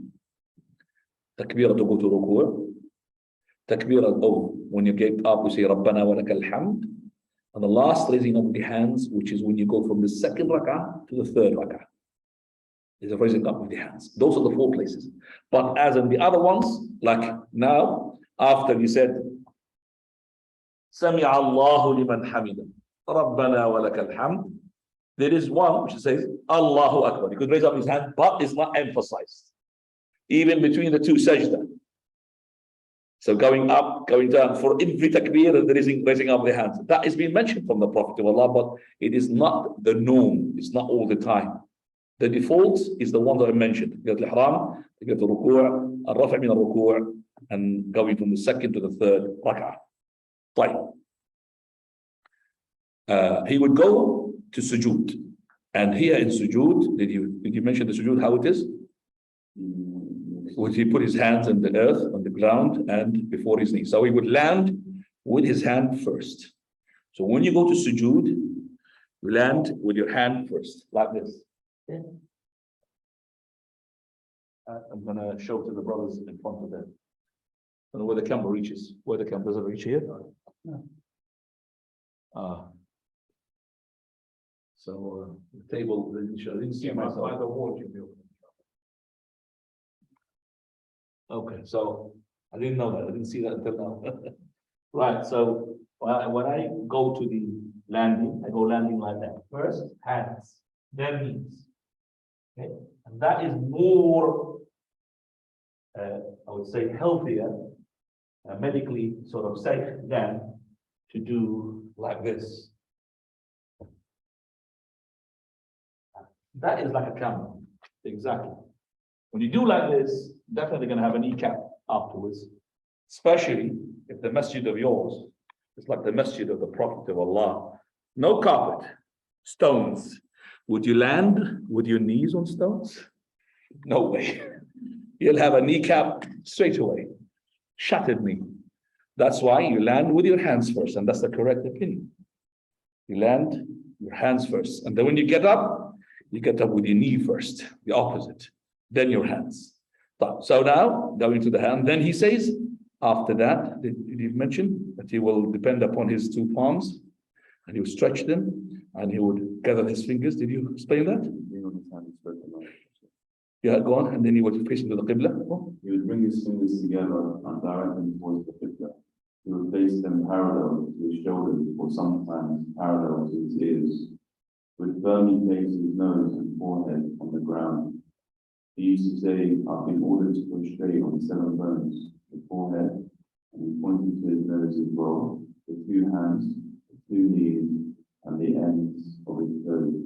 takbiratul go to ruku', takbirat of when you get up, you say Rabbana wa lakal hamd, and the last raising of the hands, which is when you go from the second rak'ah to the third rak'ah, is a raising up of the hands. Those are the 4 places. But as in the other ones, like now, after you said Sami'a Allahu liman hamida, Rabbana wa lakal hamd, there is one which says Allahu Akbar. He could raise up his hand, but it's not emphasized. Even between the 2 sajda. So going up, going down, for every takbir, there is raising up the hands. That is being mentioned from the Prophet of Allah, but it is not the norm. It's not all the time. The default is the one that I mentioned. You get al-ihram, you get the ruku', al-raf' min al-ruku', and going from the second to the third rak'ah. He would go to sujood. And here in sujood, did you mention the sujood, how it is? would he put his hands on the earth, on the ground, and before his knees. So he would land with his hand first. So when you go to sujood, you land with your hand first, like this. Okay. I'm gonna show to the brothers in front of them. I don't know where the camera reaches. Where the camera doesn't reach here. No. So the table, I didn't see myself. By the wall, okay, so I didn't know that. I didn't see that until now. Right. So when I go to the landing, I go landing like that. First, hands, then knees. Okay, and that is more, I would say, healthier, medically sort of safe than to do like this. That is like a camel. Exactly. When you do like this, definitely going to have a kneecap afterwards, especially if the masjid of yours is like the masjid of the Prophet of Allah. No carpet, stones. Would you land with your knees on stones? No way. You'll have a kneecap straight away. Shattered knee. That's why you land with your hands first, and that's the correct opinion. You land your hands first, and then when you get up with your knee first, the opposite, then your hands. So now, going to the hand, then he says, after that, did he mention that he will depend upon his two palms, and he will stretch them, and he would gather his fingers. Did you explain that? Yeah, go on, and then he would face into the Qibla. Oh. He would bring his fingers together and direct them towards the Qibla. He would place them parallel to his shoulders, or sometimes parallel to his ears. Would firmly place his nose and forehead on the ground. He used to say, I've been ordered to prostrate on 7 bones, the forehead, and he pointed to his nose as well, the 2 hands, the 2 knees, and the ends of his toes,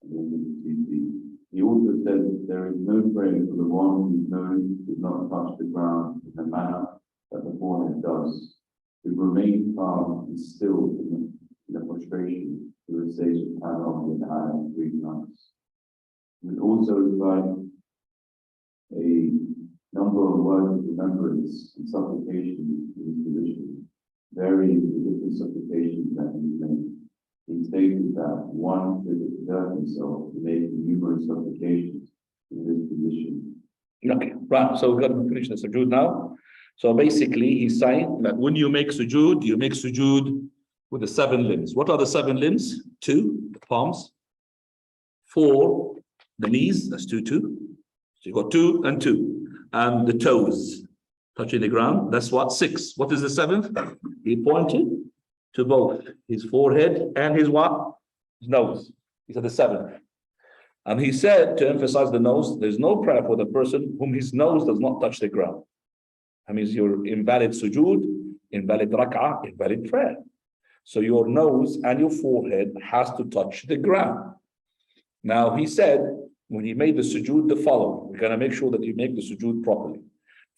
and then the 2 feet. He also said that there is no prayer for the one whose nose does not touch the ground in the manner that the forehead does. To remain calm and still in the prostration, he would say Subhanallah in ayah 3 times. He would also recite a number of words of remembrance and supplication in his position, varying the different supplications that he made. He stated that one should exert himself to make numerous supplications in this position. Okay, right. So we're going to finish the sujood now. So basically, he's saying that when you make sujood with the 7 limbs. What are the 7 limbs? 2, the palms. 4, the knees. That's 2, 2. So you got 2 and 2, and the toes touching the ground. That's what? 6. What is the 7th? He pointed to both his forehead and his what? His nose. He said the 7th. And he said, to emphasize the nose, there's no prayer for the person whom his nose does not touch the ground. That means your invalid sujood, invalid rak'ah, invalid prayer. So your nose and your forehead has to touch the ground. Now he said, when he made the sujood, the following. We're going to make sure that you make the sujood properly.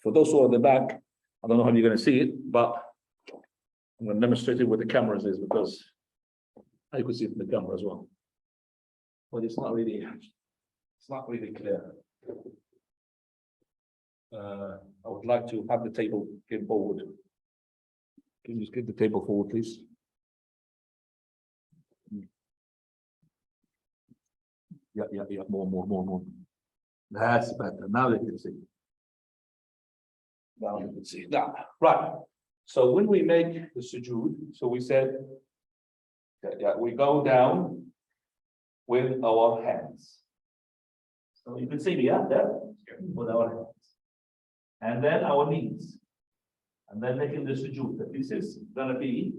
For those who are in the back, I don't know how you're going to see it, but I'm going to demonstrate it with the cameras is because I could see it in the camera as well. But it's not really clear. I would like to have the table get forward. Can you just get the table forward, please? Yeah, more. That's better. Now they can see. Now you can see that. Right. So when we make the sujood, so we said, we go down with our hands. So you can see me, there, with our hands. And then our knees. And then making the sujood. This is going to be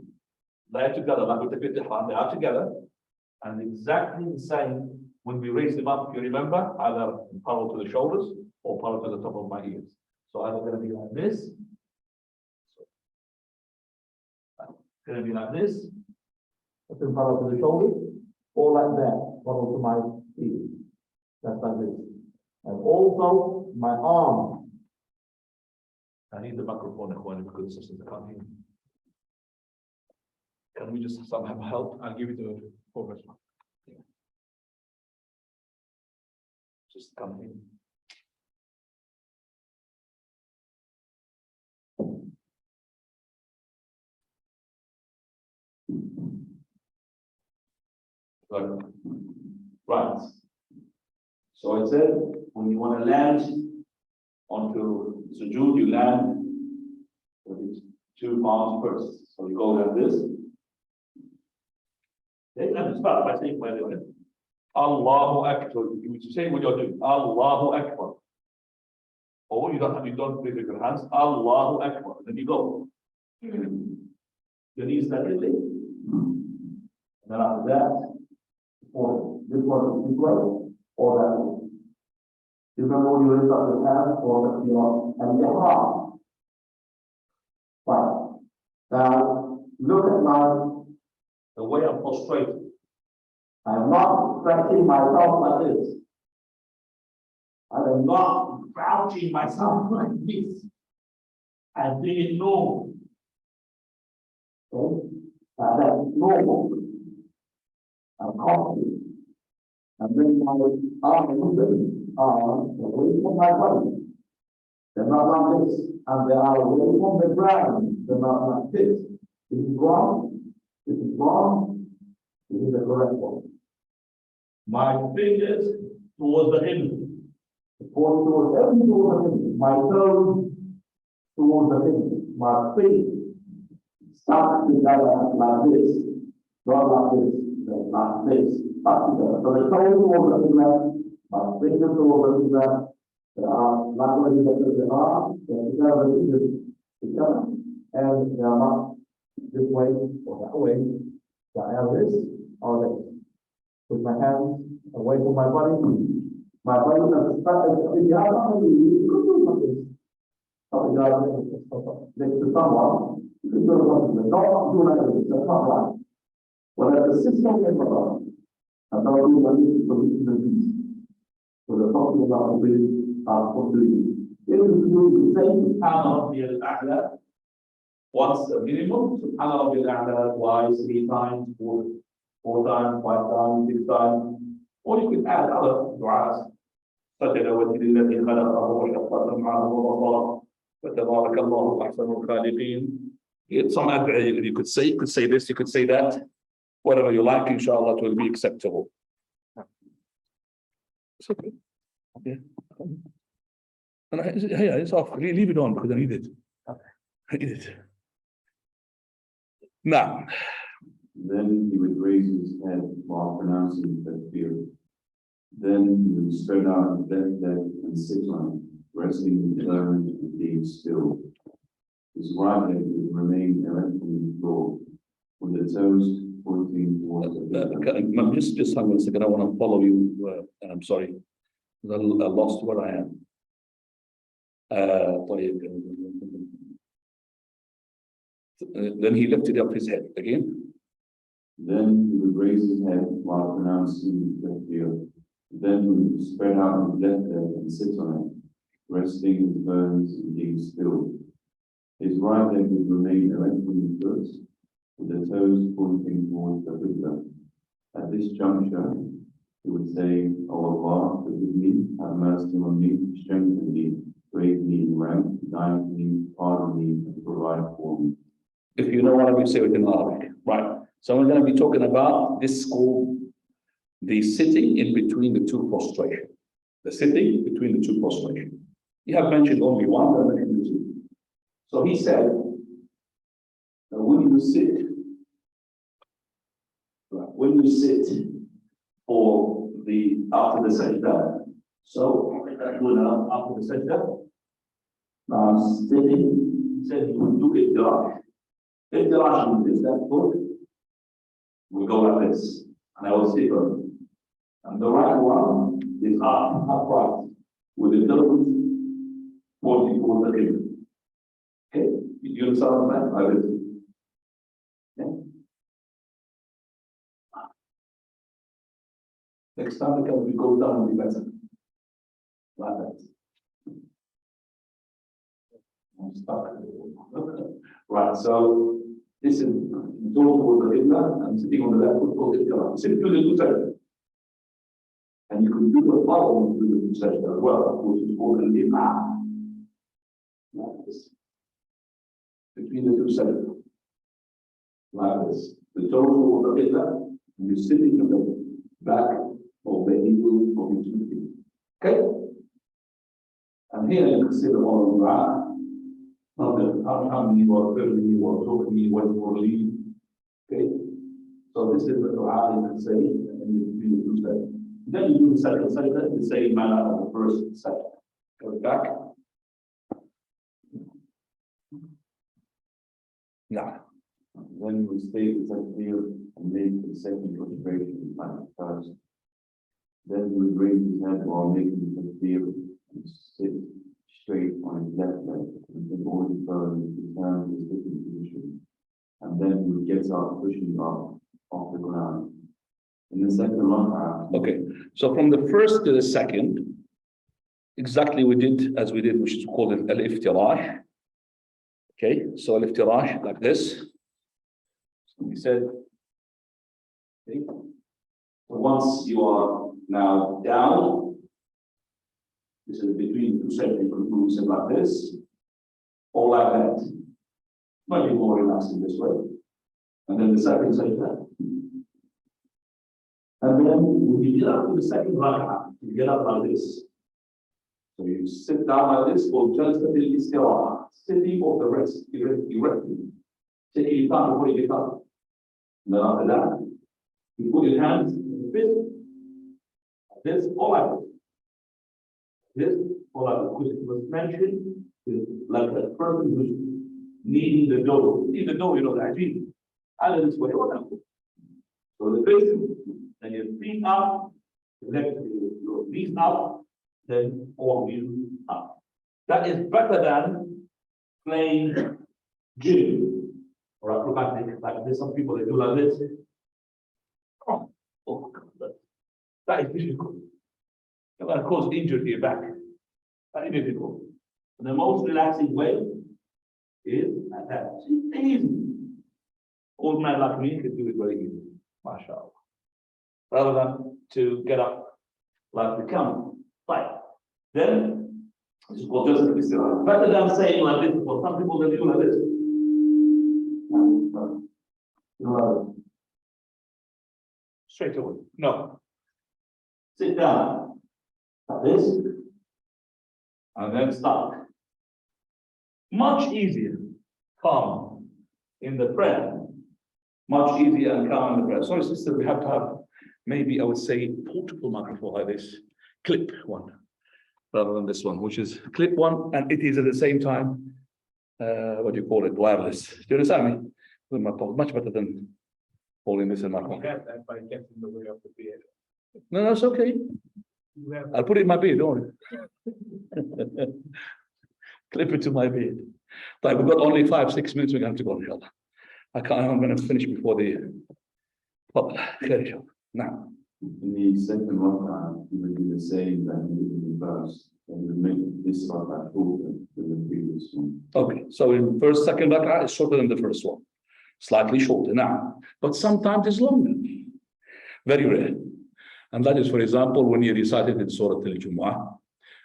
laid together, like with the Fiqh, they are together. And exactly the same when we raise them up, if you remember, either parallel to the shoulders or parallel to the top of my ears. So either going to be like this. It's going to be like this. Then parallel to the shoulder, or like that, parallel to my ears. That's like this. And also my arm. I need the microphone, because the systems can't hear me. Can we just somehow help? I'll give you the progress one. Just come in. Good. Right. So it said, when you want to land onto sujood, you land with these two palms first. So you go like this. Okay, and start by saying, by the way, Allahu Akbar. You say what you're doing, Allahu Akbar. Or you don't play with your hands, Allahu Akbar. Then you go. The knees directly. And then after that, or this way, or that way. You remember when you lift up your hands or and the ihram. Fine. Now, look at the way I'm prostrated. I'm not stretching myself like this. I am not crouching myself like this. I'm doing it normal. Okay? That's normal. I'm confident. And then my arms are away from my body. They're not like this. And they are away from the ground. They're not like this. This is wrong. This is wrong. This is the correct one. My fingers towards the hip. Towards everything towards the hip. My toes towards the hip. My feet stuck together like this. Not like this. Like this. Stuck together. So the toes towards the hip. My fingers towards the hip. They are not going to get the arm. They're together. And they are not this way or that way. So I have this or this. With my hands away from my body. My body is next to someone. You can do something. Don't do like this. That's not right. Well, at the system is about, and now we are going to the peace. So the talking about the peace are completely. If you say Subhanallah al-A'la once a minimum, Subhanallah al-A'la twice, 3 times, 4 times, 5 times, 6 times, or you could add other du'as, such as وَجْهِ الَّذِي خَلَقَهُ وَشَقَّ سَمْعَهُ وَبَصَرَهُ فَتَبَارَكَ اللَّهُ أَحْسَنُ الْخَالِقِينَ. It's some addu'a you could say this, you could say that, whatever you like, inshallah, it will be acceptable. It's okay. Yeah. It's off. Leave it on because I need it. Okay. I need it. Now. Then he would raise his head while pronouncing takbir. Then he would spread out his left leg and sit on it, resting his bones and being still. His right leg would remain erect on the floor, with the toes pointing towards the Just hang on a second. I want to follow you, and I'm sorry. I lost where I am. Then he lifted up his head again. Then he would raise his head while pronouncing takbir. Then he would spread out his left leg and sit on it, resting his bones and being still. His right leg would remain erect on the foot, with the toes pointing towards the Qibla. At this juncture, he would say, "O Allah, forgive me, have mercy on me, strengthen me, raise me in rank, guide me, pardon me, and provide for me." If you know what I say it in Arabic, right? So we're going to be talking about this called the sitting in between the two prostration. The sitting between the two prostration. You have mentioned only one, but I mentioned the two. So he said, when you sit for the after the sajda, so after the sajda, sitting, he said he would do it dark. If the Russian is that foot, we go like this, and I will sit on it. And the right one is upright, with the toes pointing towards the Qibla. Okay, you understand that? I will. Okay. Next time we go down, will be better. Like that. I'm stuck. Right, so this is door towards the Qibla and sitting on the left foot towards the Qibla. Sit through the two sections. And you can do the following through the two sections as well, which is called the Imam. Like this. between the two sides. Like this. The total of the Qibla, and you're sitting at the back of the eagle of your two feet. Okay? And here you consider all of that. Not the how many or 30 or 20 what you leave. Okay? So this is the dua you can say in between the two sides. Then you do the second sajda in the same manner of the first sajda. Go back. Now. Then we state the takbir and make the second conjugation like the first. Then we raise his head while making the takbir and sit straight on his left leg and then all his bones return to his sitting position. And then he gets up, pushing up off the ground. In the second rak'ah. Okay, so from the first to the second, exactly we did as we did, which is called al-iftirash. Okay, so al-iftirash like this. So we said, okay. So once you are now down, this is between two separate groups and like this, or like that. Might be more relaxing this way. And then the second sajda. And then when you get up to the second rak'ah, you get up like this. So you sit down like this, or just until you still sitting or the rest, erectly. Taking your time before you get up. And then after that, you put your hands in the fist, like this, or like this, or like this, because it was mentioned, like that person who's kneading the dough. Kneading the dough, you know, the ajeen. Either this way or that way. So the fist, then your feet up, your knees up, then all of you up. That is better than playing gym or acrobatic like this. Some people they do like this. Oh, that is difficult. You're going to cause injury to your back. Very difficult. And the most relaxing way is like that. It's easy. Old man like me can do it very easy. MashaAllah. Rather than to get up like the camel. Right. Then, this is called just a istilah. Better than saying like this, for some people they do like this. No. Straight away. No. Sit down. Like this. And then stop. Much easier. Calm in the prayer. Much easier and calm in the prayer. Sorry, sister, we have to have maybe I would say portable microphone like this. Clip one. Rather than this one, which is clip one, and it is at the same time, what do you call it, wireless. Do you understand me? With my phone, much better than holding this in my phone. That by getting in the way of the beard. No, that's okay. You have I'll put it in my beard, don't worry. Clip it to my beard. But we've got only 5-6 minutes, we're going to have to go, inshallah. I'm going to finish before the, well, okay, now. In the second rak'ah, you would do the same that you did in the first, and you would make this rak'ah shorter than the previous one. Okay, so in first, second rak'ah is shorter than the first one. Slightly shorter now, but sometimes it's longer. Very rare. And that is, for example, when he recited in Surah Al-Jumu'ah,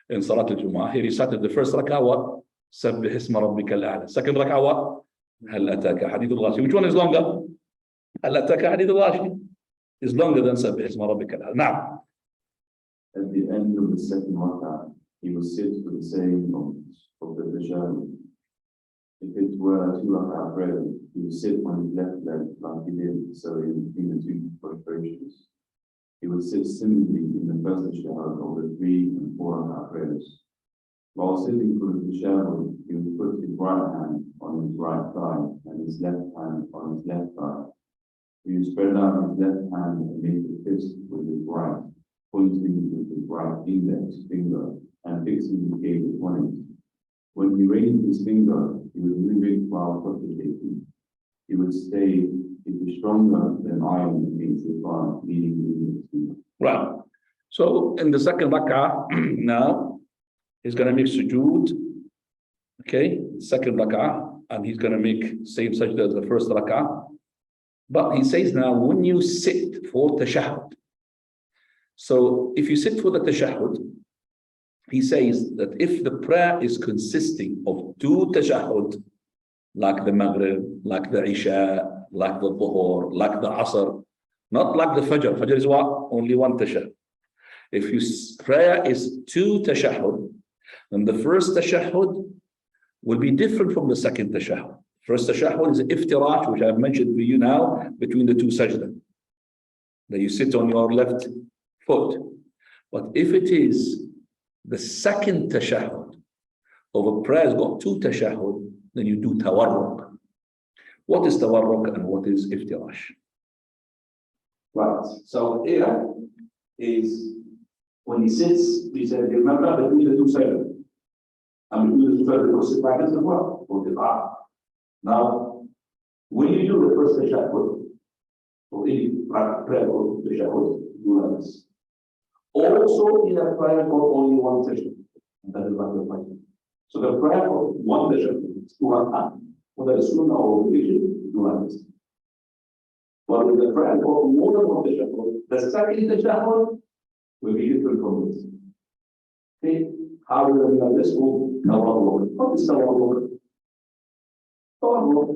in Salat Al-Jumu'ah, he recited the first rak'ah, what? Sabbih isma rabbika al-a'la. Second rak'ah, what? Hal ataka hadith al-ghashi. Which one is longer? Hal ataka hadith al-ghashi is longer than Sabbih isma rabbika al-a'la. Now, At the end of the second rak'ah, he will sit for the saying of the tashahhud. If it were a 2 rak'ah prayer, he would sit on his left leg like he did, so in between the two prostrations. He would sit similarly in the first tashahhud of the 3 and 4 rak'ah prayers. While sitting for the tashahhud, he would put his right hand on his right thigh and his left hand on his left thigh. He would spread out his left hand and make a fist with his right, pointing with his right index finger and fixing the gaze upon it. When he raised his finger, he would move it while supplicating. He would say, "It is stronger than iron against the fire," meaning the right. So in the second rak'ah, now, he's going to make sujood. Okay, second rak'ah, and he's going to make same sajda as the first rak'ah. But he says now, when you sit for tashahhud, so if you sit for the tashahhud, he says that if the prayer is consisting of 2 tashahhud, like the Maghrib, like the Isha, like the Dhuhr, like the Asr, not like the Fajr. Fajr is what? Only one tashahhud. If your prayer is two tashahhud, then the first tashahhud will be different from the second tashahhud. First tashahhud is iftirash, which I've mentioned to you now, between the two sajda. That you sit on your left foot. But if it is the second tashahhud of a prayer has got two tashahhud, then you do tawarruk. What is tawarruk and what is iftirash? Right. So here is when he sits, he said, remember between the two sides. And between the two sides, you sit like this as well. Or the bar. Now, when you do the first tashahhud, or any prayer or tashahhud, do like this. Also in a prayer for only one tashahhud. And that is like the prayer. So the prayer for one tashahhud is 2 rak'ah. Whether it's sunnah or religion, do like this. But with the prayer for more than one tashahhud, the second tashahhud will be different from this. Okay? How do we know this? Tawarruk. What is tawarruk? Tawarruk.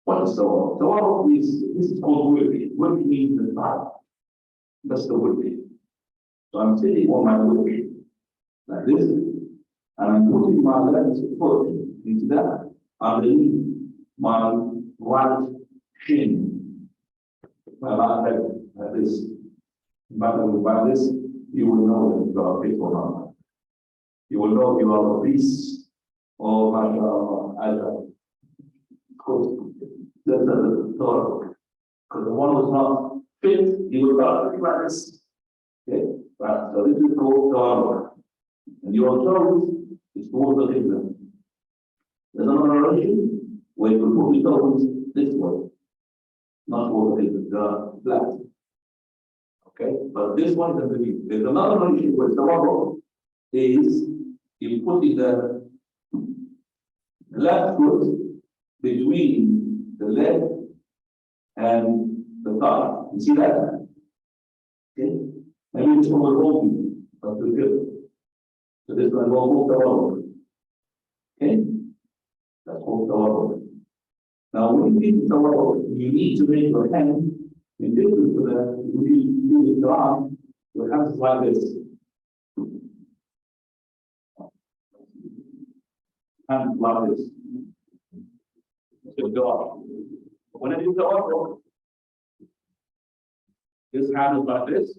What is tawarruk? Tawarruk is, this is called working. Working means the time. That's the working. So I'm sitting on my working like this, and I'm putting my left foot into that underneath my right shin. My right leg, like this. By this, you will know that you are fit or not. You will know you are obese or agile. That's the thought. Because the one who is not fit, he will not like this. Okay, right. So this is called tawarruk. And your toes is towards the qibla. There's another narration where you put your toes this way, not towards the qibla. They are flat. Okay, but this one is underneath. There's another narration where tawarruk is you put the left foot between the leg and the thigh. You see that? Okay? Maybe it's over open, but we're good. So this one is called tawarruk. Okay? That's called tawarruk. Now, when you do tawarruk, you need to make your hand in difference to the when you do the arm, your hands is like this. Hands like this. So go up. When I do tawarruk, this hand is like this.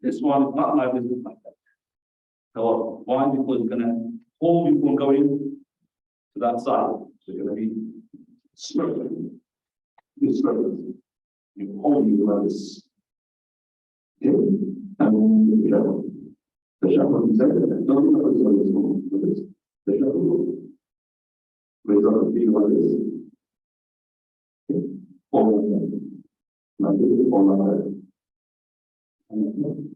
This one is not like this, it's like that. So why? Because it's gonna hold you from going to that side. So you're gonna be straight. This straight. You hold you like this. Okay? And you know, the shuffle is like don't know what this. The shuffle. Raise up the feet like this. Okay? All like this, all like that. And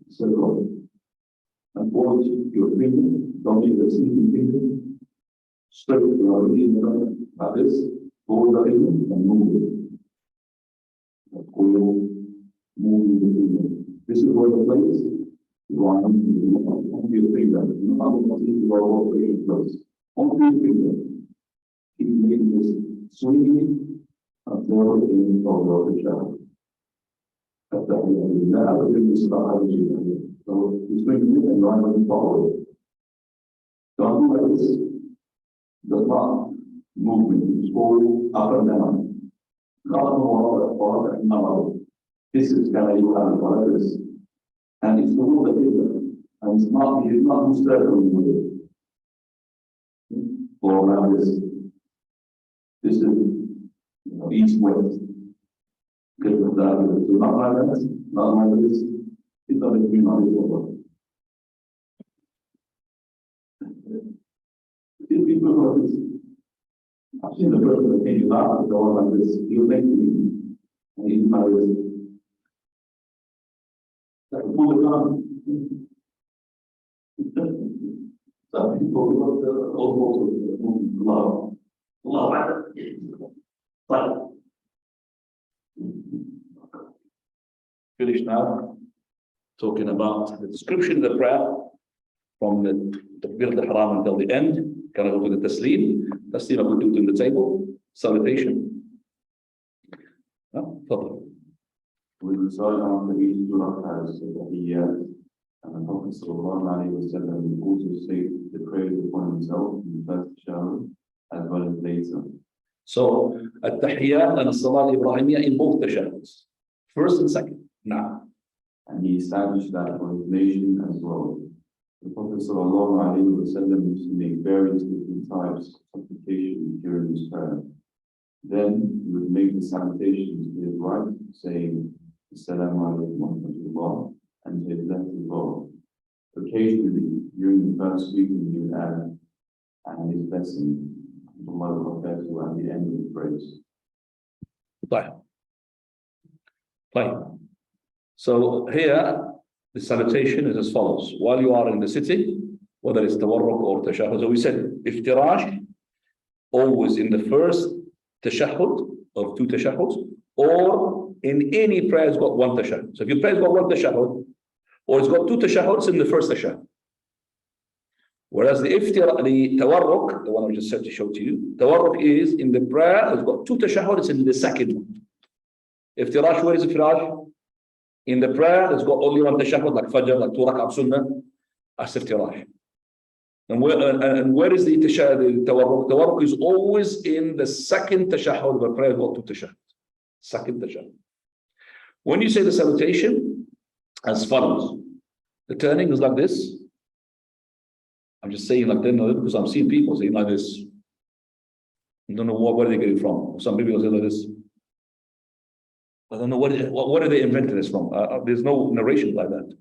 circle. And hold your finger, don't leave the sleeping finger. Straight to your finger like this. Hold the finger and move it. Move the finger. This is where the place is. You want to move your finger. You know how to keep your operation close. Only your finger. Keep making this swinging until the end of the shadow. So it's going to and running forward. Don't do like this. Does not movement. It's all up and down. Not more and now. This is kind of you have like this. And it's all the different. And it's not too circling with it. Or like this. This is east west. Get the so not like that, not like this. It's not a green on this one. These people are this. I've seen the person that made you laugh with the one like this. He'll make me and he's like this. Like pull it on. Some people look at the old love. But Finished now talking about the description of the prayer from the takbir al-ihram until the end. Can I go to the taslim? Taslim I put it in the table. Salutation. Fadl. We recite after each surah as the tahiyyat, and the Prophet sallallahu alayhi wa sallam will also say the prayers upon himself in the first shower as well as later. So, at-tahiyyat and as-salat al-ibrahimiyya in both tashahhuds. First and second. Now. And he established that for his nation as well. The Prophet sallallahu alayhi wa sallam used to make various different types of supplication during his prayer. Then he would make the salutations to his right, saying, Assalamu alaikum wa rahmatullah, and to his left as well. Occasionally, during the first greeting, he would add, and his blessing, at the end of the phrase. Fine. So here, the salutation is as follows. While you are in the city, whether it's tawarruk or tashahhud, so we said iftirash, always in the first tashahhud of two tashahhuds, or in any prayer it's got one tashahhud. So if your prayer has got one tashahhud, or it's got two tashahhuds in the first tashahhud. Whereas the tawarruk, the one I just said to show to you, tawarruk is in the prayer, it's got two tashahhuds in the second one. Iftirash, where is iftirash? In the prayer, it's got only one tashahhud, like fajr, like 2 rak'ah sunnah, as iftirash. And where is the tawarruk? Tawarruk is always in the second tashahhud of a prayer, got two tashahhud. Second tashahhud. When you say the salutation, as follows. The turning is like this. I'm just saying like that because I'm seeing people saying like this. I don't know where they get it from. Some people say like this. I don't know what are they invented this from. There's no narration like that.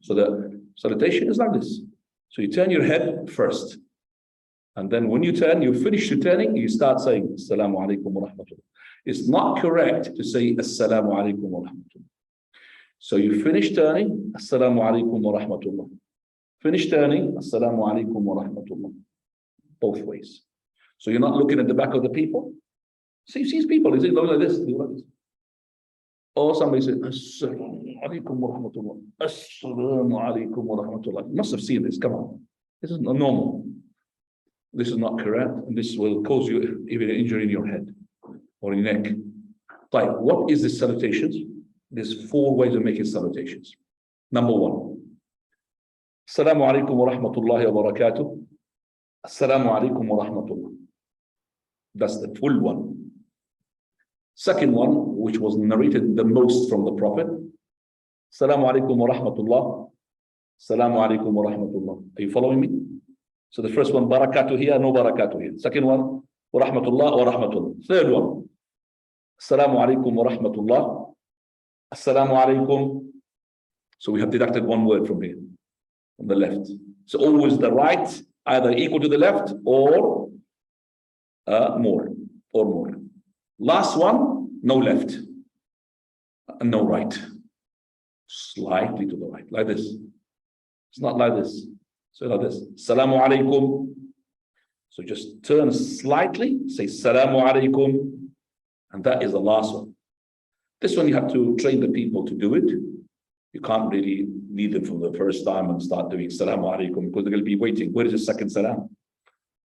So the salutation is like this. So you turn your head first. And then when you finish your turning, you start saying, Assalamu alaikum wa rahmatullah. It's not correct to say, Assalamu alaikum wa rahmatullah. So you finish turning, Assalamu alaikum wa rahmatullah. Finish turning, Assalamu alaikum wa rahmatullah. Both ways. So you're not looking at the back of the people. So you see people, is it like this? Like this. Or somebody says, Assalamu alaikum wa rahmatullah. Assalamu alaikum wa rahmatullah. You must have seen this, come on. This is not normal. This is not correct, and this will cause you even an injury in your head or in your neck. Like, what is the salutations? There's 4 ways of making salutations. Number 1. Assalamu alaikum wa rahmatullahi wa barakatuh. Assalamu alaikum wa rahmatullah. That's the full one. Second one, which was narrated the most from the Prophet. Assalamu alaikum wa rahmatullah. Assalamu alaikum wa rahmatullah. Are you following me? So the first one, barakatuh here, no barakatuh here. Second one, wa rahmatullah wa rahmatullah. Third one, Assalamu alaikum wa rahmatullah. Assalamu alaikum. So we have deducted one word from here, from the left. So always the right, either equal to the left or more. Last one, no left and no right. Slightly to the right, like this. It's not like this. So like this. Assalamu alaikum. So just turn slightly, say Assalamu alaikum. And that is the last one. This one you have to train the people to do it. You can't really lead them from the first time and start doing Assalamu alaikum because they're going to be waiting. Where is the second salam?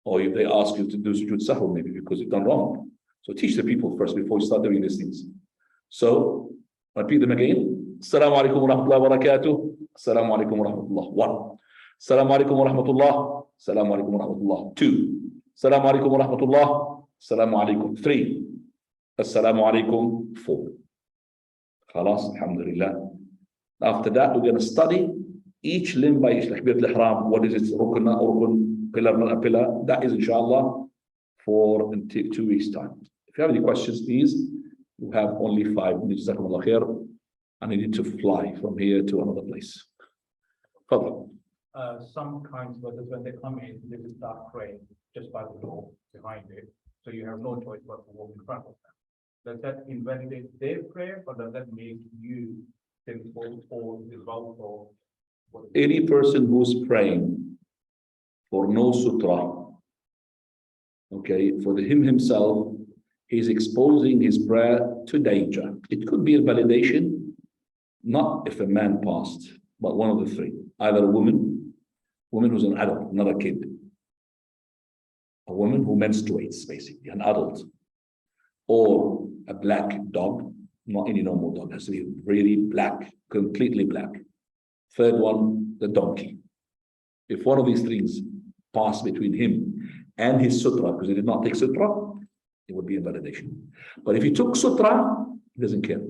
Or if they ask you to do sujood sahw, maybe because you've done wrong. So teach the people first before you start doing these things. So repeat them again. Assalamu alaikum wa rahmatullahi wa barakatuh. Assalamu alaikum wa rahmatullah. 1. Assalamu alaikum wa rahmatullah. Assalamu alaikum wa rahmatullah. 2. Assalamu alaikum wa rahmatullah. Assalamu alaikum. 3. Assalamu alaikum. 4. Khalas, alhamdulillah. After that, we're going to study each limb by each takbiratul ihram. What is it? Rukun, pillar, not a pillar. That is inshallah for 2 weeks' time. If you have any questions, please. You have only 5 minutes. Jazakumullah khair. And I need to fly from here to another place. Fadl. Some kinds of others, when they come in, they will start praying just by the door behind it. So you have no choice but to walk in front of them. Does that invalidate their prayer, or does that make you sinful or devout or what? Any person who's praying for no sutra, okay, for him himself, he's exposing his prayer to danger. It could be a validation, not if a man passed, but one of the 3. Either a woman, woman who's an adult, not a kid. A woman who menstruates, basically, an adult. Or a black dog, not any normal dog, it has to be really black, completely black. Third one, the donkey. If one of these things pass between him and his sutra, because he did not take sutra, it would be invalidation. But if he took sutra, he doesn't care.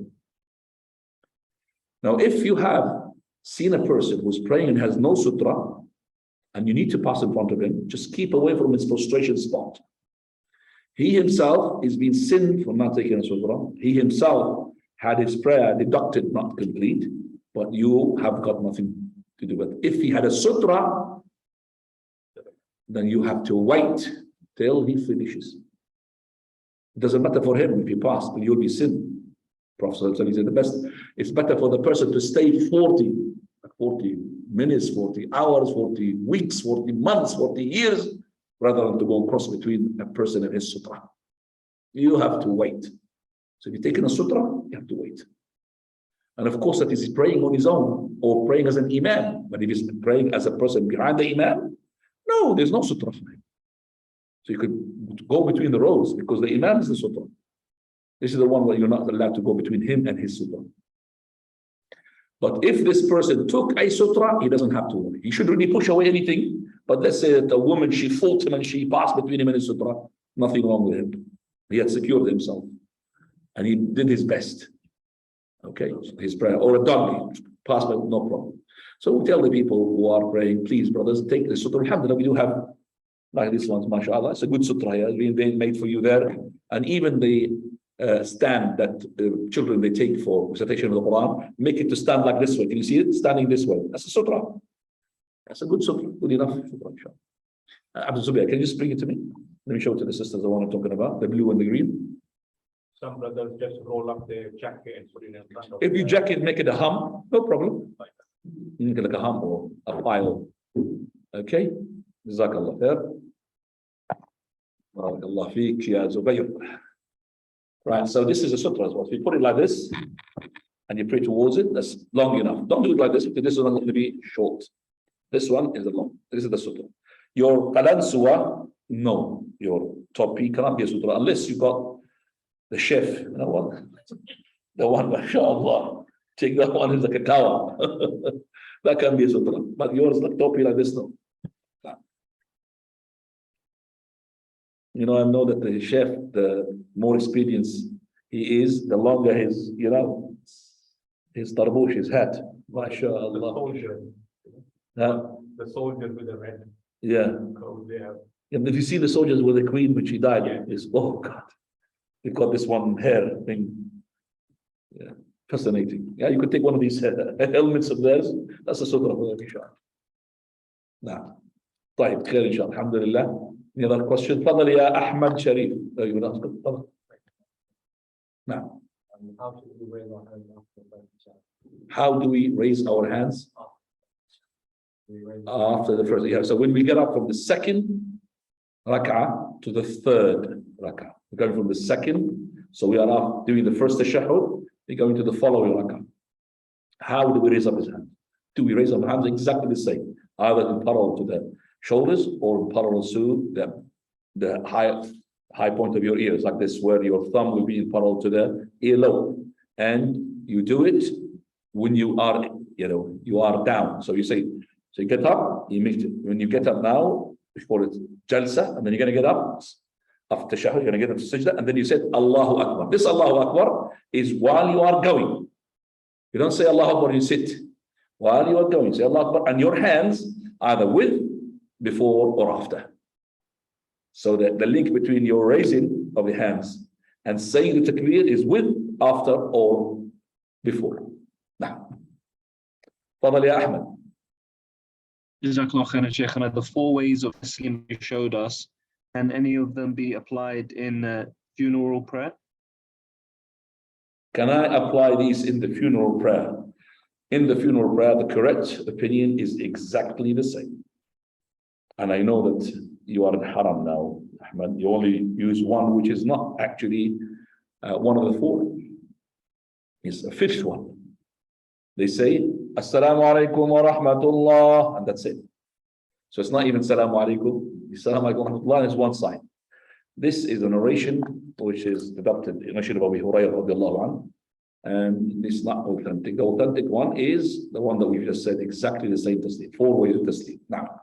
Now, if you have seen a person who's praying and has no sutra, and you need to pass in front of him, just keep away from his prostration spot. He himself is being sinned for not taking a sutra. He himself had his prayer deducted, not complete, but you have got nothing to do with it. If he had a sutra, then you have to wait till he finishes. It doesn't matter for him if he passed, but you'll be sinned. Prophet said the best, it's better for the person to stay 40 minutes, 40 hours, 40 weeks, 40 months, 40 years, rather than to go cross between a person and his sutra. You have to wait. So if you're taking a sutra, you have to wait. And of course, that is praying on his own or praying as an imam. But if he's praying as a person behind the imam, no, there's no sutra for him. So you could go between the rows because the imam is the sutra. This is the one where you're not allowed to go between him and his sutra. But if this person took a sutra, he doesn't have to worry. He should really push away anything. But let's say that a woman, she fought him and she passed between him and his sutra, nothing wrong with him. He had secured himself. And he did his best. Okay, his prayer. Or a donkey, passed by, no problem. So we tell the people who are praying, please, brothers, take the sutra. Alhamdulillah, we do have, like this one, mashallah. It's a good sutra here, being made for you there. And even the stand that children they take for recitation of the Quran, make it to stand like this way. Can you see it? Standing this way. That's a sutra. That's a good sutra. Good enough sutra, inshallah. Abdul Zubair, can you just bring it to me? Let me show it to the sisters the one I'm talking about, the blue and the green. Some brothers just roll up their jacket and put it in front of If you jacket, make it a hum, no problem. Make it like a hum or a pile. Okay? Jazakallah khair. Barakallah feek ya Zubair. Right, so this is a sutra as well. So you put it like this, and you pray towards it. That's long enough. Don't do it like this, because this is not going to be short. This one is the long. This is the sutra. Your qalansuwa, no. Your topi cannot be a sutra unless you got the chef. You know what? The one, mashallah. Take that one is like a tower. That can be a sutra. But yours, like topi like this, no. You know, I know that the chef, the more experienced he is, the longer his, you know, his tarbush, his hat. MashaAllah. the soldier. The soldiers with the red coat there. And if you see the soldiers with the queen when she died, it's, oh God, they got this one hair thing. Yeah, fascinating. Yeah, you could take one of these helmets of theirs. That's a sutra for them, inshallah. Nah. طيب خير إن شاء الله. الحمد لله. Any other question? تفضل يا أحمد شريف. You will ask. تفضل. Now. How do we raise our hands? After the first. Yeah. So when we get up from the second rak'ah to the third rak'ah, we're going from the second. So we are up doing the first tashahhud. We're going to the following rak'ah. How do we raise up his hand? Do we raise our hands exactly the same? Either in parallel to the shoulders or parallel to the high point of your ears, like this, where your thumb will be in parallel to the earlobe. And you do it when you are, you know, you are down. So you say, so you get up, you make it. When you get up now, we call it jalsa, and then you're going to get up after tashahhud, you're going to get up to sajda, and then you said Allahu Akbar. This Allahu Akbar is while you are going. You don't say Allahu Akbar, you sit. While you are going, say Allahu Akbar, and your hands either with, before, or after. So that the link between your raising of the hands and saying the takbir is with, after, or before. Now, Fadal ya Ahmed. Jazakallah khairan, Shaykhana. The 4 ways of Islam you showed us, can any of them be applied in funeral prayer? Can I apply these in the funeral prayer? In the funeral prayer, the correct opinion is exactly the same. And I know that you are in haram now, Ahmed. You only use one, which is not actually one of the 4. It's a 5th one. They say, Assalamu alaikum wa rahmatullah, and that's it. So it's not even Salaam alaikum. Salaam alaikum wa rahmatullah is one side. This is a narration which is adopted in Ashir of Abu Hurairah radiallahu anhu, and it's not authentic. The authentic one is the one that we've just said, exactly the same tasleem, 4 ways of tasleem. Now,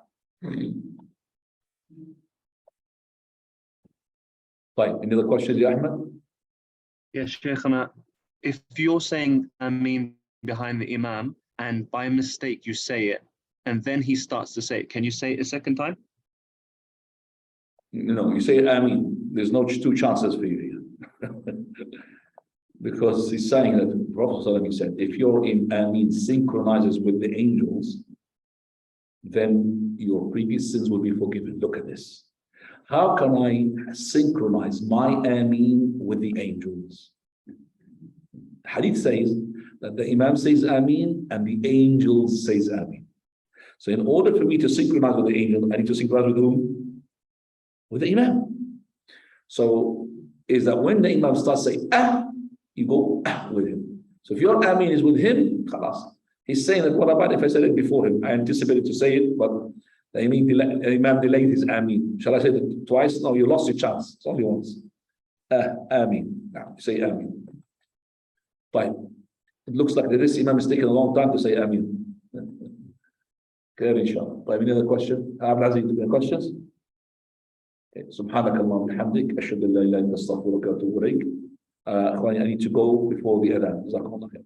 fine. Any other questions, Ya Ahmed? Yes, Shaykhana, if you're saying Ameen behind the Imam and by mistake you say it and then he starts to say it, can you say it a second time? No, you say Ameen. There's no 2 chances for you here. Because he's saying that the Prophet ﷺ said, if your Ameen synchronizes with the angels, then your previous sins will be forgiven. Look at this. How can I synchronize my Ameen with the angels? Hadith says that the Imam says Ameen and the angels says Ameen. So in order for me to synchronize with the angels, I need to synchronize with whom? With the Imam. So is that when the Imam starts saying you go with him. So if your Ameen is with him, khalas. He's saying that what about if I said it before him? I anticipated to say it, but the Imam delayed his Ameen. Shall I say it twice? No, you lost your chance. It's only once. Ameen. Now you say Ameen. Fine. It looks like this Imam is taking a long time to say Ameen. Clear, inshallah. Any other question? Any questions? سبحانك اللهم وبحمدك أشهد أن لا إله إلا أنت أستغفرك وأتوب إليك. I need to go before the adhan. جزاكم الله خير.